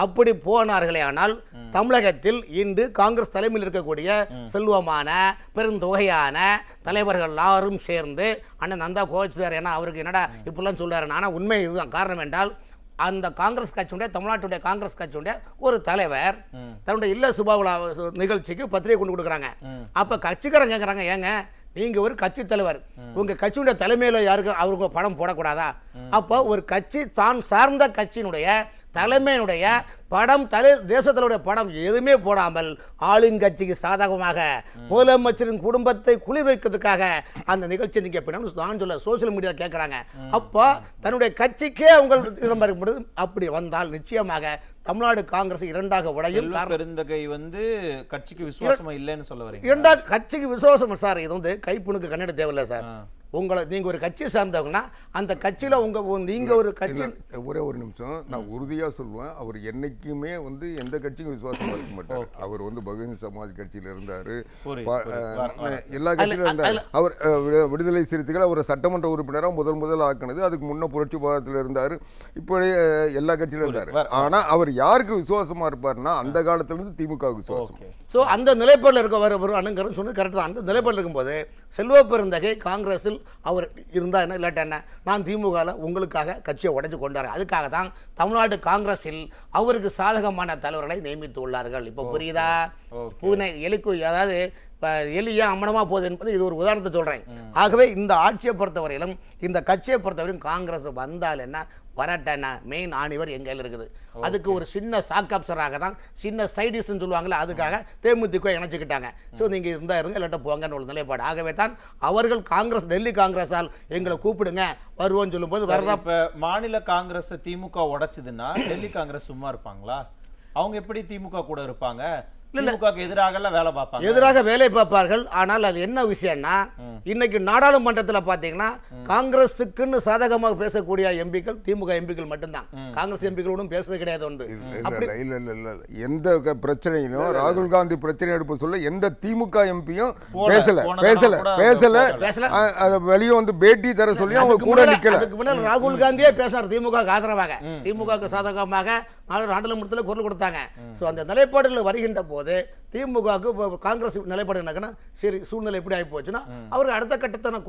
அப்படி போனார்களே ஆனால் தமிழகத்தில் இன்று காங்கிரஸ் தலைமையில் இருக்கக்கூடிய செல்வமான பெருந்தொகையான தலைவர்கள் எல்லாரும் சேர்ந்து அண்ணன் நந்தா கோவிச்சார், ஏன்னா அவருக்கு என்னடா இப்படிலாம் சொல்றாரு. ஆனால் உண்மை இதுதான். காரணம் என்றால் அந்த காங்கிரஸ் கட்சியுடைய, தமிழ்நாட்டுடைய காங்கிரஸ் கட்சியுடைய ஒரு தலைவர் தன்னுடைய இல்ல சுபாவிலா நிகழ்ச்சிக்கு பத்திரிகை கொண்டு கொடுக்குறாங்க. அப்ப கட்சிக்காரங்க கேட்குறாங்க, ஏங்க நீங்க ஒரு கட்சி தலைவர், உங்க கட்சியுடைய தலைமையில யாருக்கு அவருக்கு படம் போடக்கூடாதா? அப்போ ஒரு கட்சி தான் சார்ந்த கட்சியினுடைய தலைமையினுடைய படம், தேசத்தினுடைய படம் எதுவுமே போடாமல் ஆளுங்கட்சிக்கு சாதகமாக முதலமைச்சரின் குடும்பத்தை குளிர் வைக்கிறதுக்காக அந்த நிகழ்ச்சி நீங்க நான் சொல்ல சோசியல் மீடியா கேட்கறாங்க. அப்போ தன்னுடைய கட்சிக்கே அவங்க அப்படி வந்தால் நிச்சயமாக தமிழ்நாடு காங்கிரஸ் இரண்டாக உடையும். பெருந்தகை வந்து கட்சிக்கு விசுவாசமா இல்லைன்னு சொல்ல வரீங்க? இரண்டாக கட்சிக்கு விசுவாசம் சார், இது வந்து கைப்புணுக்கு கண்ணட தேவையில்லை சார். உங்களை நீங்க ஒரு கட்சியை சார்ந்தவங்கன்னா அந்த கட்சியில நீங்க ஒரு கட்சி, ஒரே ஒரு நிமிஷம் நான் உறுதியா சொல்லுவேன், அவர் என்னைக்குமே வந்து எந்த கட்சிக்கும் விசுவாசமா இருக்க மாட்டார். அவர் வந்து பகுஜன் சமாஜ் கட்சியில இருந்தாரு, எல்லா கட்சியிலும் இருந்தாரு. அவர் விடுதலை சிறுத்தைகள் அவர் சட்டமன்ற உறுப்பினராக முதல் ஆக்கினது, அதுக்கு முன்ன புரட்சி பாரத்தில் இருந்தாரு, இப்படி எல்லா கட்சியிலும் இருந்தாரு. ஆனா அவர் யாருக்கு விசுவாசமா இருப்பாருன்னா அந்த காலத்துல இருந்து திமுக விசுவாசம். ஸோ அந்த நிலைப்பாடில் இருக்க அணுங்கிறது சொன்னது கரெக்ட் தான். அந்த நிலைப்பாடில் இருக்கும்போது செல்வ பெருந்தகை காங்கிரஸில் அவர் இருந்தால் என்ன இல்லாட்டா என்ன, நான் திமுகவில் உங்களுக்காக கட்சியை உடைச்சு கொண்டாரு. அதுக்காக தான் தமிழ்நாடு காங்கிரஸில் அவருக்கு சாதகமான தலைவர்களை நியமித்து உள்ளார்கள். இப்போ புரியுதா? பூனை எலிக்கு, அதாவது எலியா அம்மனமா போகுது என்பது இது ஒரு உதாரணத்தை சொல்றேன். ஆகவே இந்த ஆட்சியை பொறுத்தவரையிலும், இந்த கட்சியை பொறுத்தவரையும் காங்கிரஸ் வந்தால் என்ன வரட்டா மெயின் ஆணிவர் எங்க இருக்குது. அதுக்கு ஒரு சின்ன சாக்காப்சராக தான், சின்ன சைடிஸ்ன்னு சொல்லுவாங்கல்ல, அதுக்காக தேமுதிக இணைச்சிக்கிட்டாங்க. ஸோ நீங்க இருந்தா இருங்க, இல்லாட்ட போங்கன்னு ஒரு நிலைப்பாடு. ஆகவே தான் அவர்கள் காங்கிரஸ், டெல்லி காங்கிரஸால் எங்களை கூப்பிடுங்க வருவோம்னு சொல்லும் போது வரதா. இப்ப மாநில காங்கிரஸ் திமுக உடைச்சதுன்னா டெல்லி காங்கிரஸ் சும்மா இருப்பாங்களா? அவங்க எப்படி திமுக கூட இருப்பாங்க? திமுகவுக்கு எதிராக எல்லாம் வேலை பார்ப்பாங்க. எதிராக வேலை பார்ப்பார்கள். ஆனால் அது என்ன விஷயம்னா, இன்னைக்கு நாடாளுமன்றத்தில் பார்த்தீங்கன்னா காங்கிரஸுக்குன்னு சாதகமாக பேசக்கூடிய எம்பிக்கள் திமுக எம்பிக்கள் மட்டும்தான். காங்கிரஸ் எம்பிக்களோடும் பேசுறது கிடையாது. உண்டு இல்ல எந்த பிரச்சனையிலும் ராகுல் காந்தி பிரச்சனை எடுப்பு சொல்ல எந்த திமுக எம்பியும் பேசல. அத வெளியே வந்து பேட்டி தர சொல்லி அவங்க கூட நிக்கல. அதுக்கு முன்னாடி ராகுல் காந்தியே பேசுறாரு திமுக ஆதரவாக, திமுக சாதகமாக நாடாளுமன்றத்தில் குரல் கொடுத்தாங்க. ஸோ அந்த நிலைப்பாடுகள் வருகின்ற போது திமுகவுக்கு காங்கிரஸ் நிலைப்பாடு என்னன்னா, சரி சூழ்நிலை எப்படி ஆகி போச்சுன்னா அவர்கள் அடுத்த கட்டத்தான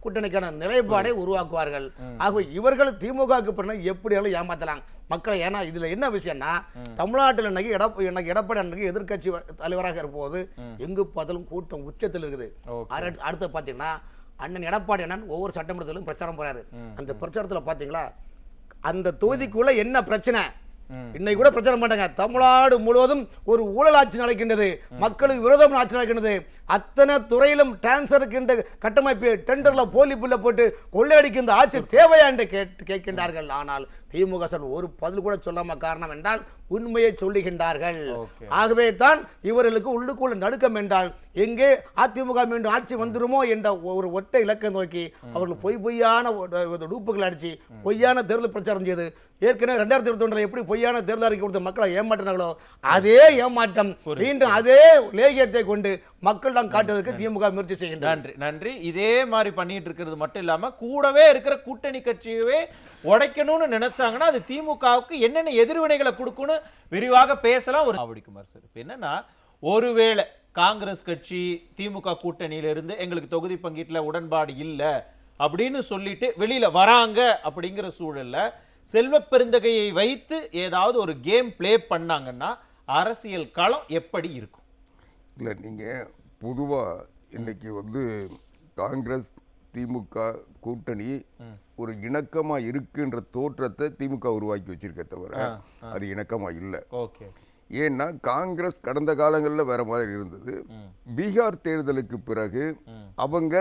கூட்டணிக்கான நிலைப்பாடை உருவாக்குவார்கள். ஆகவே இவர்கள் திமுகவுக்கு பிறகு எப்படியாலும் ஏமாத்தலாம் மக்களை. ஏன்னா இதுல என்ன விஷயம்னா, தமிழ்நாட்டில் இன்னைக்கு எடப்பாடி அன்னைக்கு எதிர்கட்சி தலைவராக இருப்போது எங்கு பார்த்தாலும் கூட்டம் உச்சத்தில் இருக்குது. அடுத்து பார்த்தீங்கன்னா அண்ணன் எடப்பாடி அண்ணன் ஒவ்வொரு சட்டமன்றத்திலும் பிரச்சாரம் போறாரு. அந்த பிரச்சாரத்தில் பார்த்தீங்களா அந்த தொகுதிக்குள்ள என்ன பிரச்சனை இன்னைக்கு கூட பிரச்சாரம் பண்ணாங்க. தமிழ்நாடு முழுவதும் ஒரு ஊழல் ஆட்சி நடக்கின்றது, மக்களுக்கு விரோதம் ஆட்சி நடக்கின்றது, அத்தனை துறையிலும் டிரான்ஸ்ஃபருக்கு கட்டமைப்பு டெண்டர்ல போலி பில்ல போட்டு கொள்ளையடிக்கின்ற ஆட்சி தேவையா என்று கேட்கின்றார்கள். ஆனால் திமுக ஒரு பதில் கூட சொல்லாம காரணம் என்றால் உண்மையை சொல்லுகின்றார்கள். ஆகவே தான் இவர்களுக்கு உள்ளுக்குள்ள நடுக்கம் என்றால் எங்கே அதிமுக மீண்டும் ஆட்சி வந்துருமோ என்ற ஒரு ஒற்றை இலக்கை நோக்கி அவர்கள் பொய்யான டூப்புகள் அடிச்சு பொய்யான தேர்தல் பிரச்சாரம் செய்து ஏற்கனவே 2021 எப்படி பொய்யான தேர்தல் அறிக்கை கொடுத்த மக்களை ஏமாற்றினார்களோ அதே ஏமாற்றம் மீண்டும் அதே லேகியத்தை கொண்டு மக்கள் தான் காட்டுவதற்கு திமுக முயற்சி செய்கின்றனர். நன்றி. இதே மாதிரி பண்ணிட்டு இருக்கிறது மட்டும் இல்லாம கூடவே இருக்கிற கூட்டணி கட்சியவே உடைக்கணும்னு நினைச்சாங்கன்னா அது திமுகவுக்கு என்னென்ன எதிர்வினைகளை கொடுக்கும்னு விரிவாக பேசலாம். ஒரு ஆவடிக்குமார் சார், இப்போ என்னன்னா, ஒருவேளை காங்கிரஸ் கட்சி திமுக கூட்டணியிலிருந்து எங்களுக்கு தொகுதி பங்கீட்டுல உடன்பாடு இல்லை அப்படின்னு சொல்லிட்டு வெளியில வராங்க அப்படிங்கிற சூழல்ல செல்வ பெருந்தகையை வைத்து ஏதாவது ஒரு கேம் பிளே பண்ணாங்கன்னா அரசியல் களம் எப்படி இருக்கும்? இல்லை, நீங்கள் பொதுவாக இன்னைக்கு வந்து காங்கிரஸ் திமுக கூட்டணி ஒரு இணக்கமாக இருக்குன்ற தோற்றத்தை திமுக உருவாக்கி வச்சிருக்க தவிர அது இணக்கமாக இல்லை. ஓகே. ஏன்னா காங்கிரஸ் கடந்த காலங்களில் வேற மாதிரி இருந்தது. பீகார் தேர்தலுக்கு பிறகு அவங்க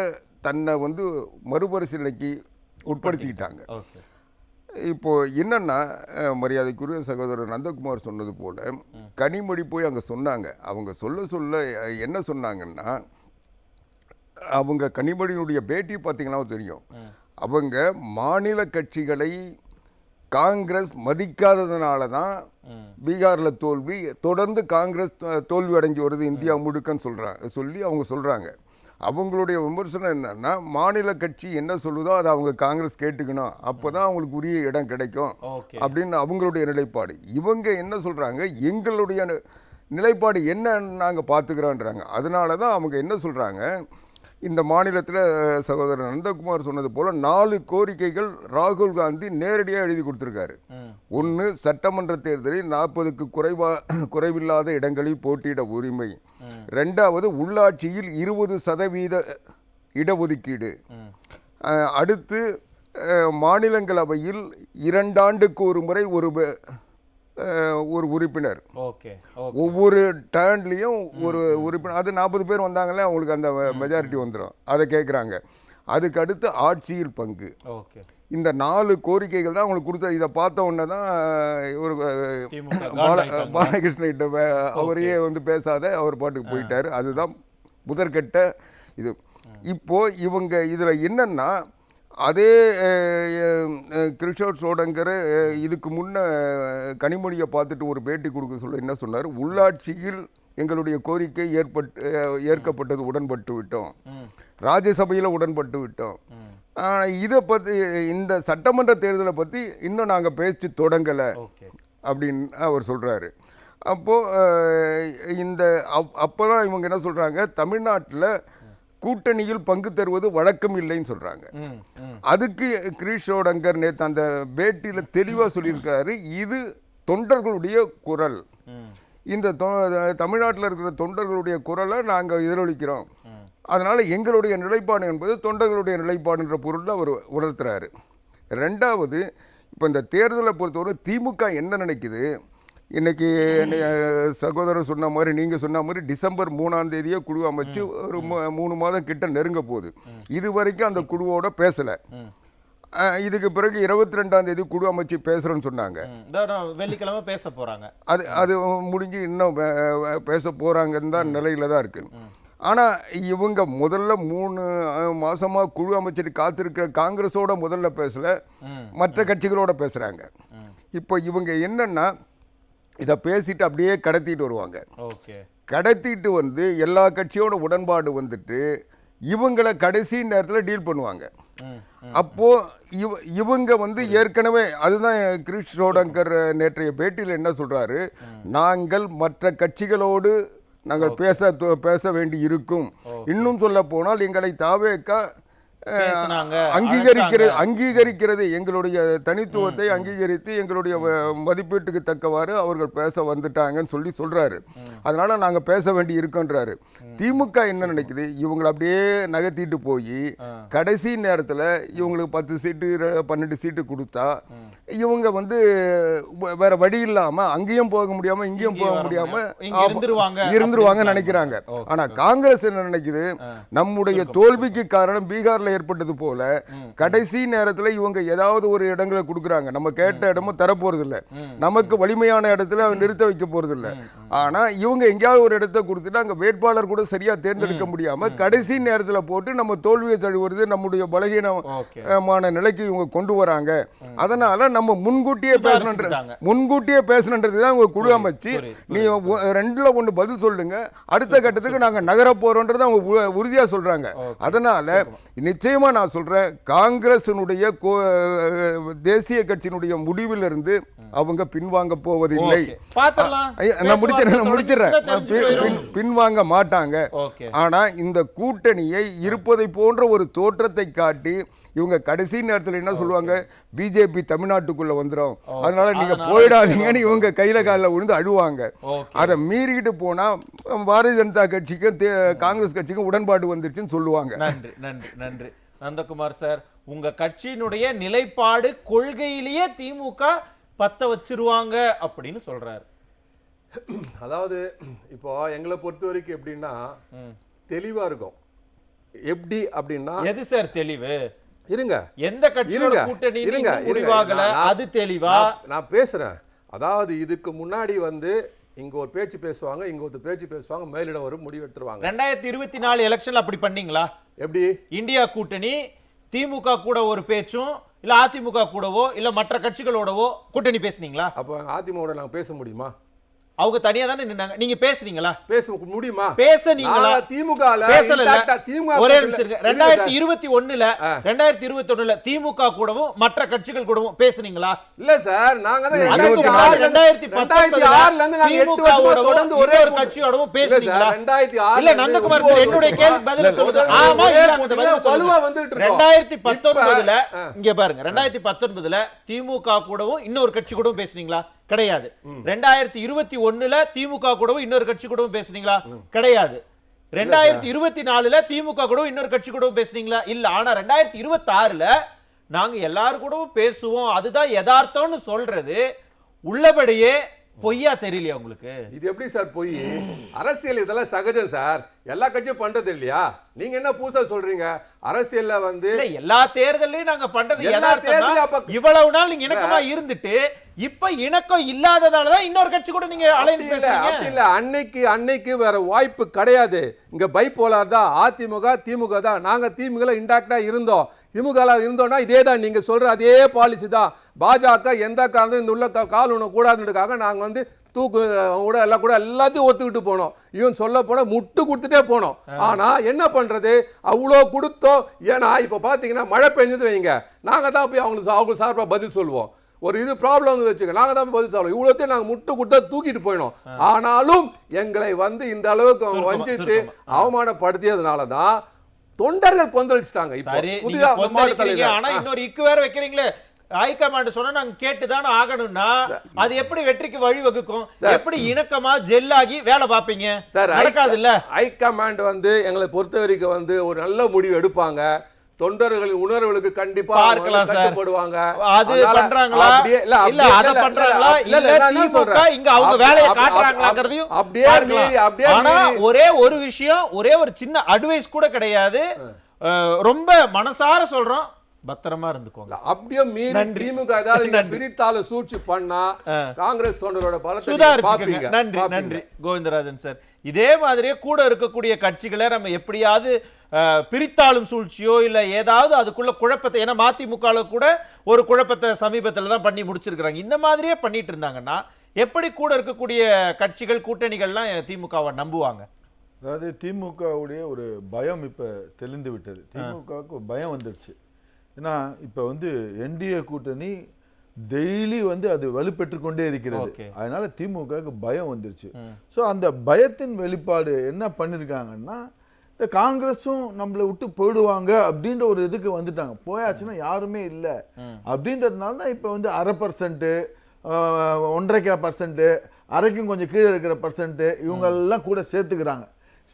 தன்னை வந்து மறுபரிசீலனைக்கு உட்படுத்திக்கிட்டாங்க. இப்போ என்னன்னா, மரியாதைக்குரிய சகோதரர் நந்தகுமார் சொன்னது போல கனிமொழி போய் அங்கே சொன்னாங்க. அவங்க சொல்ல என்ன சொன்னாங்கன்னா, அவங்க கனிமொழியினுடைய பேட்டி பார்த்தீங்கன்னா தெரியும், அவங்க மாநில கட்சிகளை காங்கிரஸ் மதிக்காததுனால தான் பீகாரில் தோல்வி, தொடர்ந்து காங்கிரஸ் தோல்வி அடைஞ்சு வருது இந்தியா முழுக்கன்னு சொல்லி அவங்க சொல்கிறாங்க. அவங்களுடைய விமர்சனம் என்னன்னா, மாநில கட்சி என்ன சொல்லுதோ அதை அவங்க காங்கிரஸ் கேட்டுக்கணும், அப்போதான் அவங்களுக்கு உரிய இடம் கிடைக்கும் அப்படின்னு அவங்களுடைய நிலைப்பாடு. இவங்க என்ன சொல்கிறாங்க, எங்களுடைய நிலைப்பாடு என்ன நாங்கள் பார்த்துக்கிறோன்றாங்க. அதனால தான் அவங்க என்ன சொல்கிறாங்க, இந்த மாநிலத்தில் சகோதரர் நந்தகுமார் சொன்னது போல் 4 கோரிக்கைகள் ராகுல் காந்தி நேரடியாக எழுதி கொடுத்துருக்காரு. ஒன்று, சட்டமன்ற தேர்தலில் 40க்கு குறைவில்லாத இடங்களில் போட்டியிட உரிமை. 2வது, உள்ளாட்சியில் 20% இடஒதுக்கீடு. அடுத்து, மாநிலங்களவையில் 2 ஆண்டுக்கு ஒரு முறை ஒரு உறுப்பினர், ஒவ்வொரு டேர்ன்லையும் ஒரு உறுப்பினர். அது 40 பேர் வந்தாங்களே அவங்களுக்கு அந்த மெஜாரிட்டி வந்துடும், அதை கேட்குறாங்க. அதுக்கு அடுத்து ஆட்சியில் பங்கு. இந்த 4 கோரிக்கைகள் தான் அவங்களுக்கு கொடுத்த. இதை பார்த்த உடனே தான் ஒரு பாலகிருஷ்ணகிட்ட அவரையே வந்து பேசாத அவர் பாட்டுக்கு போயிட்டார். அதுதான் முதற்கட்ட இது. இப்போ இவங்க இதில் என்னன்னா, அதே கிஷோர் சோடங்கர் இதுக்கு முன்ன கனிமொழியை பார்த்துட்டு ஒரு பேட்டி கொடுக்க சொல்ல என்ன சொன்னார், உள்ளாட்சியில் எங்களுடைய கோரிக்கை ஏற்கப்பட்டது, உடன்பட்டு விட்டோம், ராஜ்யசபையில் உடன்பட்டு விட்டோம், இதை பற்றி இந்த சட்டமன்ற தேர்தலை பற்றி இன்னும் நாங்கள் பேச்சு தொடங்கலை அப்படின்னு அவர் சொல்கிறாரு. அப்போது அப்போ தான் இவங்க என்ன சொல்கிறாங்க, தமிழ்நாட்டில் கூட்டணியில் பங்கு தருவது வழக்கம் இல்லைன்னு சொல்கிறாங்க. அதுக்கு கிரீஷோடங்கர் நேற்று அந்த பேட்டியில் தெளிவாக சொல்லியிருக்கிறாரு, இது தொண்டர்களுடைய குரல், இந்த தமிழ்நாட்டில் இருக்கிற தொண்டர்களுடைய குரலை நாங்கள் எதிரொலிக்கிறோம், அதனால் எங்களுடைய நிலைப்பாடு என்பது தொண்டர்களுடைய நிலைப்பாடுன்ற பொருளில் அவர் உணர்த்துறாரு. 2வது, இப்போ இந்த தேர்தலை பொறுத்தவரை திமுக என்ன நினைக்குது, இன்றைக்கி சகோதரர் சொன்ன மாதிரி, நீங்கள் சொன்ன மாதிரி டிசம்பர் 3ஆம் தேதியே குழு அமைச்சு ஒரு 3 மாதம் கிட்ட நெருங்க போகுது. இது வரைக்கும் அந்த குழுவோட பேசலை. இதுக்கு பிறகு 22ஆம் தேதி குழு அமைச்சு பேசுகிறேன்னு சொன்னாங்க. வெள்ளிக்கிழமை பேச போகிறாங்க. அது முடிஞ்சு இன்னும் பேச போகிறாங்கன்னு தான் நிலையில் தான் இருக்குது. ஆனால் இவங்க முதல்ல 3 மாதமாக குழு அமைச்சிட்டு காத்திருக்கிற காங்கிரஸோட முதல்ல பேசலை, மற்ற கட்சிகளோட பேசுகிறாங்க. இப்போ இவங்க என்னன்னா இதை பேசிட்டு அப்படியே கடத்திட்டு வருவாங்க. கடத்திட்டு வந்து எல்லா கட்சியோட உடன்பாடு வந்துட்டு இவங்களை கடைசி நேரத்தில் டீல் பண்ணுவாங்க. அப்போ இவங்க வந்து ஏற்கனவே அதுதான் கிரீஷ் ரோடங்கர் நேற்றைய பேட்டியில் என்ன சொல்றாரு, நாங்கள் மற்ற கட்சிகளோடு நாங்கள் பேச வேண்டி இருக்கும். இன்னும் சொல்ல போனால் எங்களை தாவேக்கா அங்கீகரிக்கிறது எங்களுடைய தனித்துவத்தை அங்கீகரித்து எங்களுடைய மதிப்பீட்டுக்கு தக்கவாறு அவர்கள் பேச வந்துட்டாங்கன்னு சொல்றாரு. அதனால நாங்க பேச வேண்டி இருக்கோன்றாரு. திமுக என்ன நினைக்குது, இவங்களை அப்படியே நகர்த்திட்டு போய் கடைசி நேரத்தில் இவங்களுக்கு 10 சீட்டு 12 சீட்டு கொடுத்தா இவங்க வந்து வேற வழி இல்லாம அங்கேயும் போக முடியாம இங்கேயும் போக முடியாம இருந்துருவாங்க நினைக்கிறாங்க. ஆனா காங்கிரஸ் என்ன நினைக்குது, நம்முடைய தோல்விக்கு காரணம் பீகார்ல ஏற்பட்டது போல கடைசி நேரத்தில் இவங்க ஏதாவது ஒரு இடங்களை கொடுக்குறாங்க, நம்ம கேட்ட இடமும் தரப்போறது இல்லை, நமக்கு வலிமையான இடத்துல நிறுத்த வைக்க போறது இல்லை. ஆனா இவங்க எங்கேயாவது ஒரு இடத்த கொடுத்துட்டு அங்க வேட்பாளர் கூட சரியா தேர்ந்தெடுக்க முடியாம கடைசி நேரத்தில் போட்டு நம்ம தோல்வியை தழுவுறது நம்முடைய பலகீனமான நிலைக்கு இவங்க கொண்டு வராங்க. அதனால நம்ம முன்கூட்டியே பேசணுன்றது தான் உங்க குழு அமைச்சு நீ 2ல 1 பதில் சொல்லுங்க, அடுத்த கட்டத்துக்கு நாங்க நகர போறோம்ன்றது அவங்க உறுதியா சொல்றாங்க. அதனால நிச்சயமா நான் சொல்றேன், காங்கிரசினுடைய தேசிய கட்சியினுடைய முடிவிலிருந்து அவங்க பின்வாங்க போவதில்லை. நான் முடிச்சிடறேன், பின்வாங்க மாட்டாங்க. ஆனா இந்த கூட்டணியை இருப்பதை போன்ற ஒரு தோற்றத்தை காட்டி இவங்க கடைசி நேரத்தில் என்ன சொல்லுவாங்க, பிஜேபி தமிழ்நாட்டுக்குள்ள வந்துடும், அதனால நீங்க போயிடாதீங்கன்னு இவங்க கையில காலில் விழுந்து அழுவாங்க. அதை மீறிக்கிட்டு போனா பாரதிய ஜனதா கட்சிக்கும் காங்கிரஸ் கட்சிக்கும் உடன்பாடு வந்துருச்சுன்னு சொல்லுவாங்க. நன்றி நன்றி நன்றி நந்தகுமார் சார். உங்க கட்சியினுடைய நிலைப்பாடு கொள்கையிலேயே திமுக பத்த வச்சிருவாங்க அப்படின்னு சொல்றாரு. அதாவது இப்போ எங்களை பொறுத்த வரைக்கும் எப்படின்னா தெளிவா இருக்கும். எப்படி அப்படின்னா எது சார் தெளிவு? இருங்க, எந்த கட்சியோட கூட்டணி முடிவாகல அது தெளிவா நான் பேசுறேன். அதாவது இதுக்கு முன்னாடி வந்து இங்க ஒரு பேச்சு பேசுவாங்க, இங்க ஒரு பேச்சு பேசுவாங்க, மேலிடம் ஒரு முடிவு எடுத்துருவாங்க. 2024 எலெக்ஷன்ல அப்படி பண்ணீங்களா? எப்படி இந்தியா கூட்டணி திமுக கூட ஒரு பேச்சும் இல்ல அதிமுக கூடவோ இல்ல மற்ற கட்சிகளோடவோ கூட்டணி பேசுனீங்களா? அப்ப அதிமுக நாங்க பேச முடியுமா? அவங்க தனியா தானே நின்னாங்க, நீங்க பேசுனீங்களா? பேச முடியுமா? பேசுனீங்களா? திமுகல பேசல. ஒரே நிமிஷம் இருங்க. 2021ல திமுக கூடவும் மற்ற கட்சிகள் கூடவும் பேசுனீங்களா? இல்ல சார், நாங்க தான் 2016ல இருந்து நாங்க 8 வருஷமா தொடர்ந்து ஒரே ஒரு கட்சியோடவும் பேசுனீங்களா? இல்ல நந்தகுமார் சார், என்னுடைய கேள்வி பதில் சொல்லுங்க. ஆமா இல்ல அந்த பதில் சொல்லுங்க. 2019ல இங்க பாருங்க, 2019ல திமுக கூடவும் இன்னொரு கட்சி கூடவும் பேசுனீங்களா? கிடையாது. 2021ல திமுக கூடவும் இன்னொரு கட்சி கூடவும் பேசுனீங்களா? கிடையாது. 2024ல திமுக கூடவும் இன்னொரு கட்சி கூடவும் பேசுனீங்களா? இல்ல. ஆனா 2026ல நாங்க எல்லாரும் கூடவும் பேசுவோம், அதுதான் யதார்த்தம்னு சொல்றது உள்ளபடியே பொய்யா தெரியலையா உங்களுக்கு? இது எப்படி சார் பொய்? அரசியல் இதெல்லாம் சகஜம் சார், எல்லா கட்சியும் பண்றது இல்லையா? நீங்க என்ன புதுசா சொல்றீங்க? அரசியல்ல வந்து எல்லா தேர்தலையும் நாங்க பண்றது யதார்த்தம். இவ்வளவு நாள் நீங்க இணக்கமா இருந்துட்டு இப்ப இணக்கம் இல்லாததாலதான் இன்னொரு கட்சி கூட நீங்க அலைன்ஸ் பேசுறீங்க. இல்ல, அன்னைக்கு வேற வாய்ப்பு கிடையாது. இங்க பைபோலார் தான், அதிமுக திமுக தான். நாங்க திமுக இன்டாக்டா இருந்தோம், திமுக இருந்தோம்னா இதே தான் நீங்க சொல்ற அதே பாலிசி தான். பாஜக எந்த காரணம் இந்த உள்ள கால் உணவு கூடாதுன்றதுக்காக நாங்க வந்து தூக்கு கூட எல்லாம் கூட எல்லாத்தையும் ஒத்துக்கிட்டு போனோம். இவன் சொல்ல போனா முட்டு கொடுத்துட்டே போனோம். ஆனா என்ன பண்றது, அவ்வளோ கொடுத்தோம். ஏன்னா இப்ப பாத்தீங்கன்னா மழை பெஞ்சது வைங்க, நாங்க தான் போய் அவங்க சார்பா பதில் சொல்லுவோம். ஒரு இது ப்ராப்ளம் வந்து வச்சுக்க, நாங்க தான் பதில் சொல்லுவோம். இவ்வளோத்தையும் நாங்க முட்டு கொடுத்தா தூக்கிட்டு போயிடும். ஆனாலும் எங்களை வந்து இந்த அளவுக்கு அவங்க வஞ்சித்து அவமானப்படுத்தியதுனாலதான் தொண்டர்கள் கொந்தளிச்சிட்டாங்க. ஆனா இன்னொரு இக்கு வேற வைக்கிறீங்களே, ஹைகமாண்ட் சொன்னா நாங்க கேட்டுதான் ஆகணும்னா அது எப்படி வெற்றிக்கு வழி வகுக்கும்? எப்படி இணக்கமா ஜெல்லாகி வேலை பார்ப்பீங்க? நடக்காது இல்ல. ஹைகமாண்ட் வந்து எங்களை பொறுத்த வரைக்கும் வந்து ஒரு நல்ல முடிவு எடுப்பாங்க. தொண்டர்களின் உணர்வுகளுக்கு கண்டிப்பா பார்க்கலாம் சார். கட்டுப்படுவாங்க. அது பண்றாங்களா இல்ல அத பண்றாங்களா இல்ல திமுக இங்க அவங்க வேலையை காட்டுறாங்கங்கறதையும் அப்படியே. ஆனா ஒரே ஒரு விஷயம், ஒரே ஒரு சின்ன அட்வைஸ் கூட கிடையாது. ரொம்ப மனசார சொல்றோம், பத்திரமா இருந்துக்கோங்க. அப்படியே மீறி திமுக ஏதாவது இங்க பிரித்தால சூழ்ச்சி பண்ணா காங்கிரஸ் தொண்டரோட பலத்தை சுதாரிச்சுக்கங்க. நன்றி நன்றி கோவிந்தராஜன் சார். இதே மாதிரியே கூட இருக்கக்கூடிய கட்சிகளை நம்ம எப்படியாவது பிரித்தாளும் சூழ்ச்சியோ இல்ல ஏதாவது அதுக்குள்ள குழப்பத்தை, ஏன்னா மதிமுக கூட ஒரு குழப்பத்தை சமீபத்தில் தான் பண்ணி முடிச்சிருக்கிறாங்க. இந்த மாதிரியே பண்ணிட்டு இருந்தாங்கன்னா எப்படி கூட இருக்கக்கூடிய கட்சிகள் கூட்டணிகள்லாம் திமுகவை நம்புவாங்க? அதாவது திமுகவுடைய ஒரு பயம் இப்போ தெளிந்து விட்டது. திமுகவுக்கு பயம் வந்துடுச்சு. ஏன்னா இப்போ என்டிஏ கூட்டணி டெய்லி அது வலுப்பெற்று கொண்டே இருக்கிறது. அதனால திமுகவுக்கு பயம் வந்துருச்சு. ஸோ அந்த பயத்தின் வெளிப்பாடு என்ன பண்ணியிருக்காங்கன்னா, இந்த காங்கிரஸும் நம்மளை விட்டு போயிடுவாங்க அப்படின்ற ஒரு இதுக்கு வந்துட்டாங்க. போயாச்சுன்னா யாருமே இல்லை அப்படின்றதுனால தான் இப்போ 0.5%, 1.5%, அரைக்கும் கொஞ்சம் கீழே இருக்கிற பர்சன்ட்டு இவங்கெல்லாம் கூட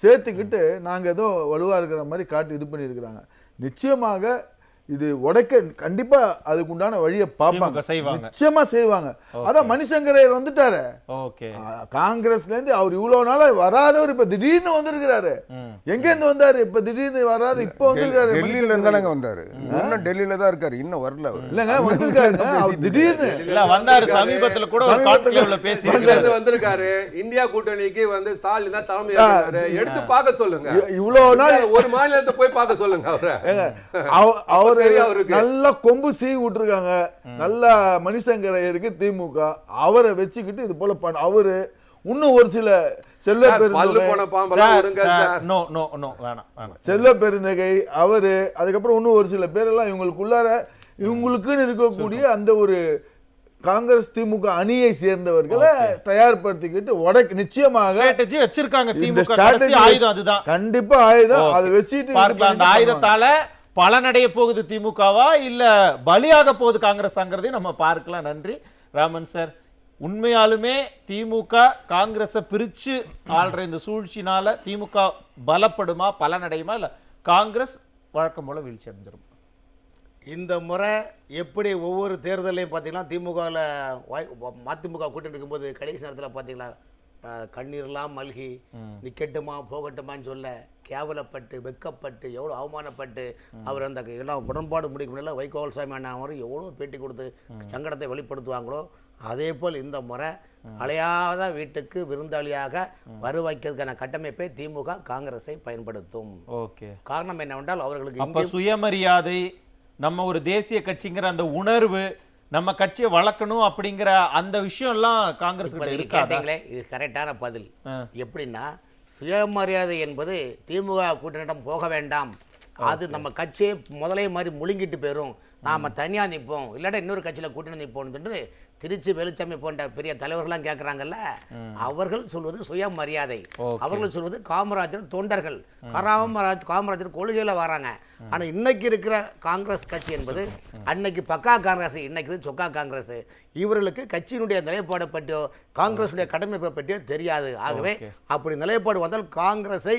சேர்த்துக்கிட்டு நாங்கள் ஏதோ வலுவாக இருக்கிற மாதிரி காட்டி இது பண்ணியிருக்கிறாங்க. நிச்சயமாக இது உடைக்க கண்டிப்பா அதுக்கு உண்டான வழியை பார்ப்பாங்க, நிச்சயமா செய்வாங்க. அதான் மணிசங்கரையர் வந்துட்டாரு காங்கிரஸ்ல இருந்து. அவர் இவ்வளவு நாளா வராதவர் இப்ப திடீர்னு வந்திருக்கிறாரு. எங்க இருந்து வந்தாரு? இப்ப திடீர்னு வராது, இப்ப வந்திருக்காரு. டெல்லியில இருந்தாங்க வந்தாரு. இன்னும் டெல்லியில தான் இருக்காரு, இன்னும் வரல. இல்லங்க வந்திருக்காரு திடீர்னு. இல்ல வந்தாரு சமீபத்துல கூட ஒரு காட்லேவ்ல பேசி வந்திருக்காரு. இந்தியா கூட்டணிக்கு ஸ்டாலின் தான் தலைமை ஏற்றாரு. எடுத்து பார்க்க சொல்லுங்க. இவ்வளவு நாள் ஒரு மாநிலத்தை போய் பார்க்க சொல்லுங்க. அவரு நல்ல கொம்பு சீவி விட்டுருக்காங்க. நல்ல மணிசங்கரையருக்கு திமுக அவரை வச்சுக்கிட்டு இது போல அவரு இன்னும் ஒரு சில செல்வ பெருந்தகை அவரு, அதுக்கப்புறம் இன்னும் ஒரு சில பேரெல்லாம் இவங்களுக்குன்னு இருக்கக்கூடிய அந்த ஒரு காங்கிரஸ் திமுக அணியை சேர்ந்தவர்களை தயார்படுத்திக்கிட்டு நிச்சயமாக வச்சிருக்காங்க. திமுக ஆயுதம் அதுதான், கண்டிப்பா ஆயுதம். அதை வச்சுட்டு அந்த ஆயுதத்தால பலனடைய போகுது திமுகவா இல்ல பலியாக போகுது காங்கிரஸ்ங்கிறதையும் நம்ம பார்க்கலாம். நன்றி ராமன் சார். உண்மையாலுமே திமுக காங்கிரஸை பிரிச்சு ஆள்ற இந்த சூழ்ச்சினால திமுக பலப்படுமா, பலனடையுமா, இல்ல காங்கிரஸ் வழக்கம் போல வீழ்ச்சி அடைஞ்சிரும்? இந்த முறை எப்படி ஒவ்வொரு தேர்தலையும் பார்த்தீங்கன்னா திமுகவில் மதிமுக கூட்டணி இருக்கும்போது கடைசி நேரத்தில் பார்த்தீங்களா கண்ணீர்லாம் மல்கி நிக்கட்டுமா போகட்டுமான்னு சொல்ல கேவலப்பட்டு வெக்கப்பட்டு எவ்வளோ அவமானப்பட்டு அவர் அந்த எல்லாம் உடன்பாடு முடிக்க முடியல வைகோல்சாமி அண்ணா அவரும் எவ்வளோ பேட்டி கொடுத்து சங்கடத்தை வெளிப்படுத்துவாங்களோ அதே போல் இந்த முறை அலையாத வீட்டுக்கு விருந்தாளியாக வர வைக்கிறதுக்கான கட்டமைப்பை திமுக காங்கிரஸை பயன்படுத்தும். காரணம் என்னவென்றால் அவர்களுக்கு சுயமரியாதை, நம்ம ஒரு தேசிய கட்சிங்கிற அந்த உணர்வு, நம்ம கட்சியை வளர்க்கணும் அப்படிங்கிற அந்த விஷயம் எல்லாம் காங்கிரஸ் கேட்டீங்களே, இது கரெக்டான பதில். எப்படின்னா சுயமரியாதை என்பது திமுக கூட்டணியிடம் போக வேண்டாம், அது நம்ம கட்சியை முதலே மாதிரி முழுங்கிட்டு போயிடும், நாம தனியா நிற்போம், இல்லாட்டா இன்னொரு கட்சியில கூட்டணி நிற்போம்னு திருச்சி வெளிச்சாமி போன்ற பெரிய தலைவர்கள்லாம் கேட்குறாங்கல்ல, அவர்கள் சொல்வது சுயமரியாதை. அவர்கள் சொல்வது காமராஜர் தொண்டர்கள், காமராஜர் கொள்கையில் வராங்க. ஆனால் இன்னைக்கு இருக்கிற காங்கிரஸ் கட்சி என்பது அன்னைக்கு பக்கா காங்கிரஸ், இன்னைக்கு சொக்கா காங்கிரஸ். இவர்களுக்கு கட்சியினுடைய நிலைப்பாடு பற்றியோ காங்கிரஸுடைய கடமைப்பை பற்றியோ தெரியாது. ஆகவே அப்படி நிலைப்பாடு வந்தால் காங்கிரஸை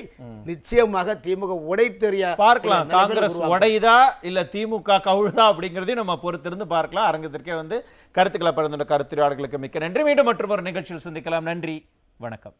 நிச்சயமாக திமுக உடைத்தெறிய பார்க்கலாம். காங்கிரஸ் உடையுதா இல்ல திமுக கவுழுதா அப்படிங்கிறதையும் நம்ம பொறுத்திருந்து பார்க்கலாம். அரங்கத்திற்கே கருத்துக்களை பகிர்ந்துள்ள கருத்துரையாளர்களுக்கு மிக்க நன்றி. மீண்டும் மற்றொரு நிகழ்ச்சியில் சந்திக்கலாம். நன்றி, வணக்கம்.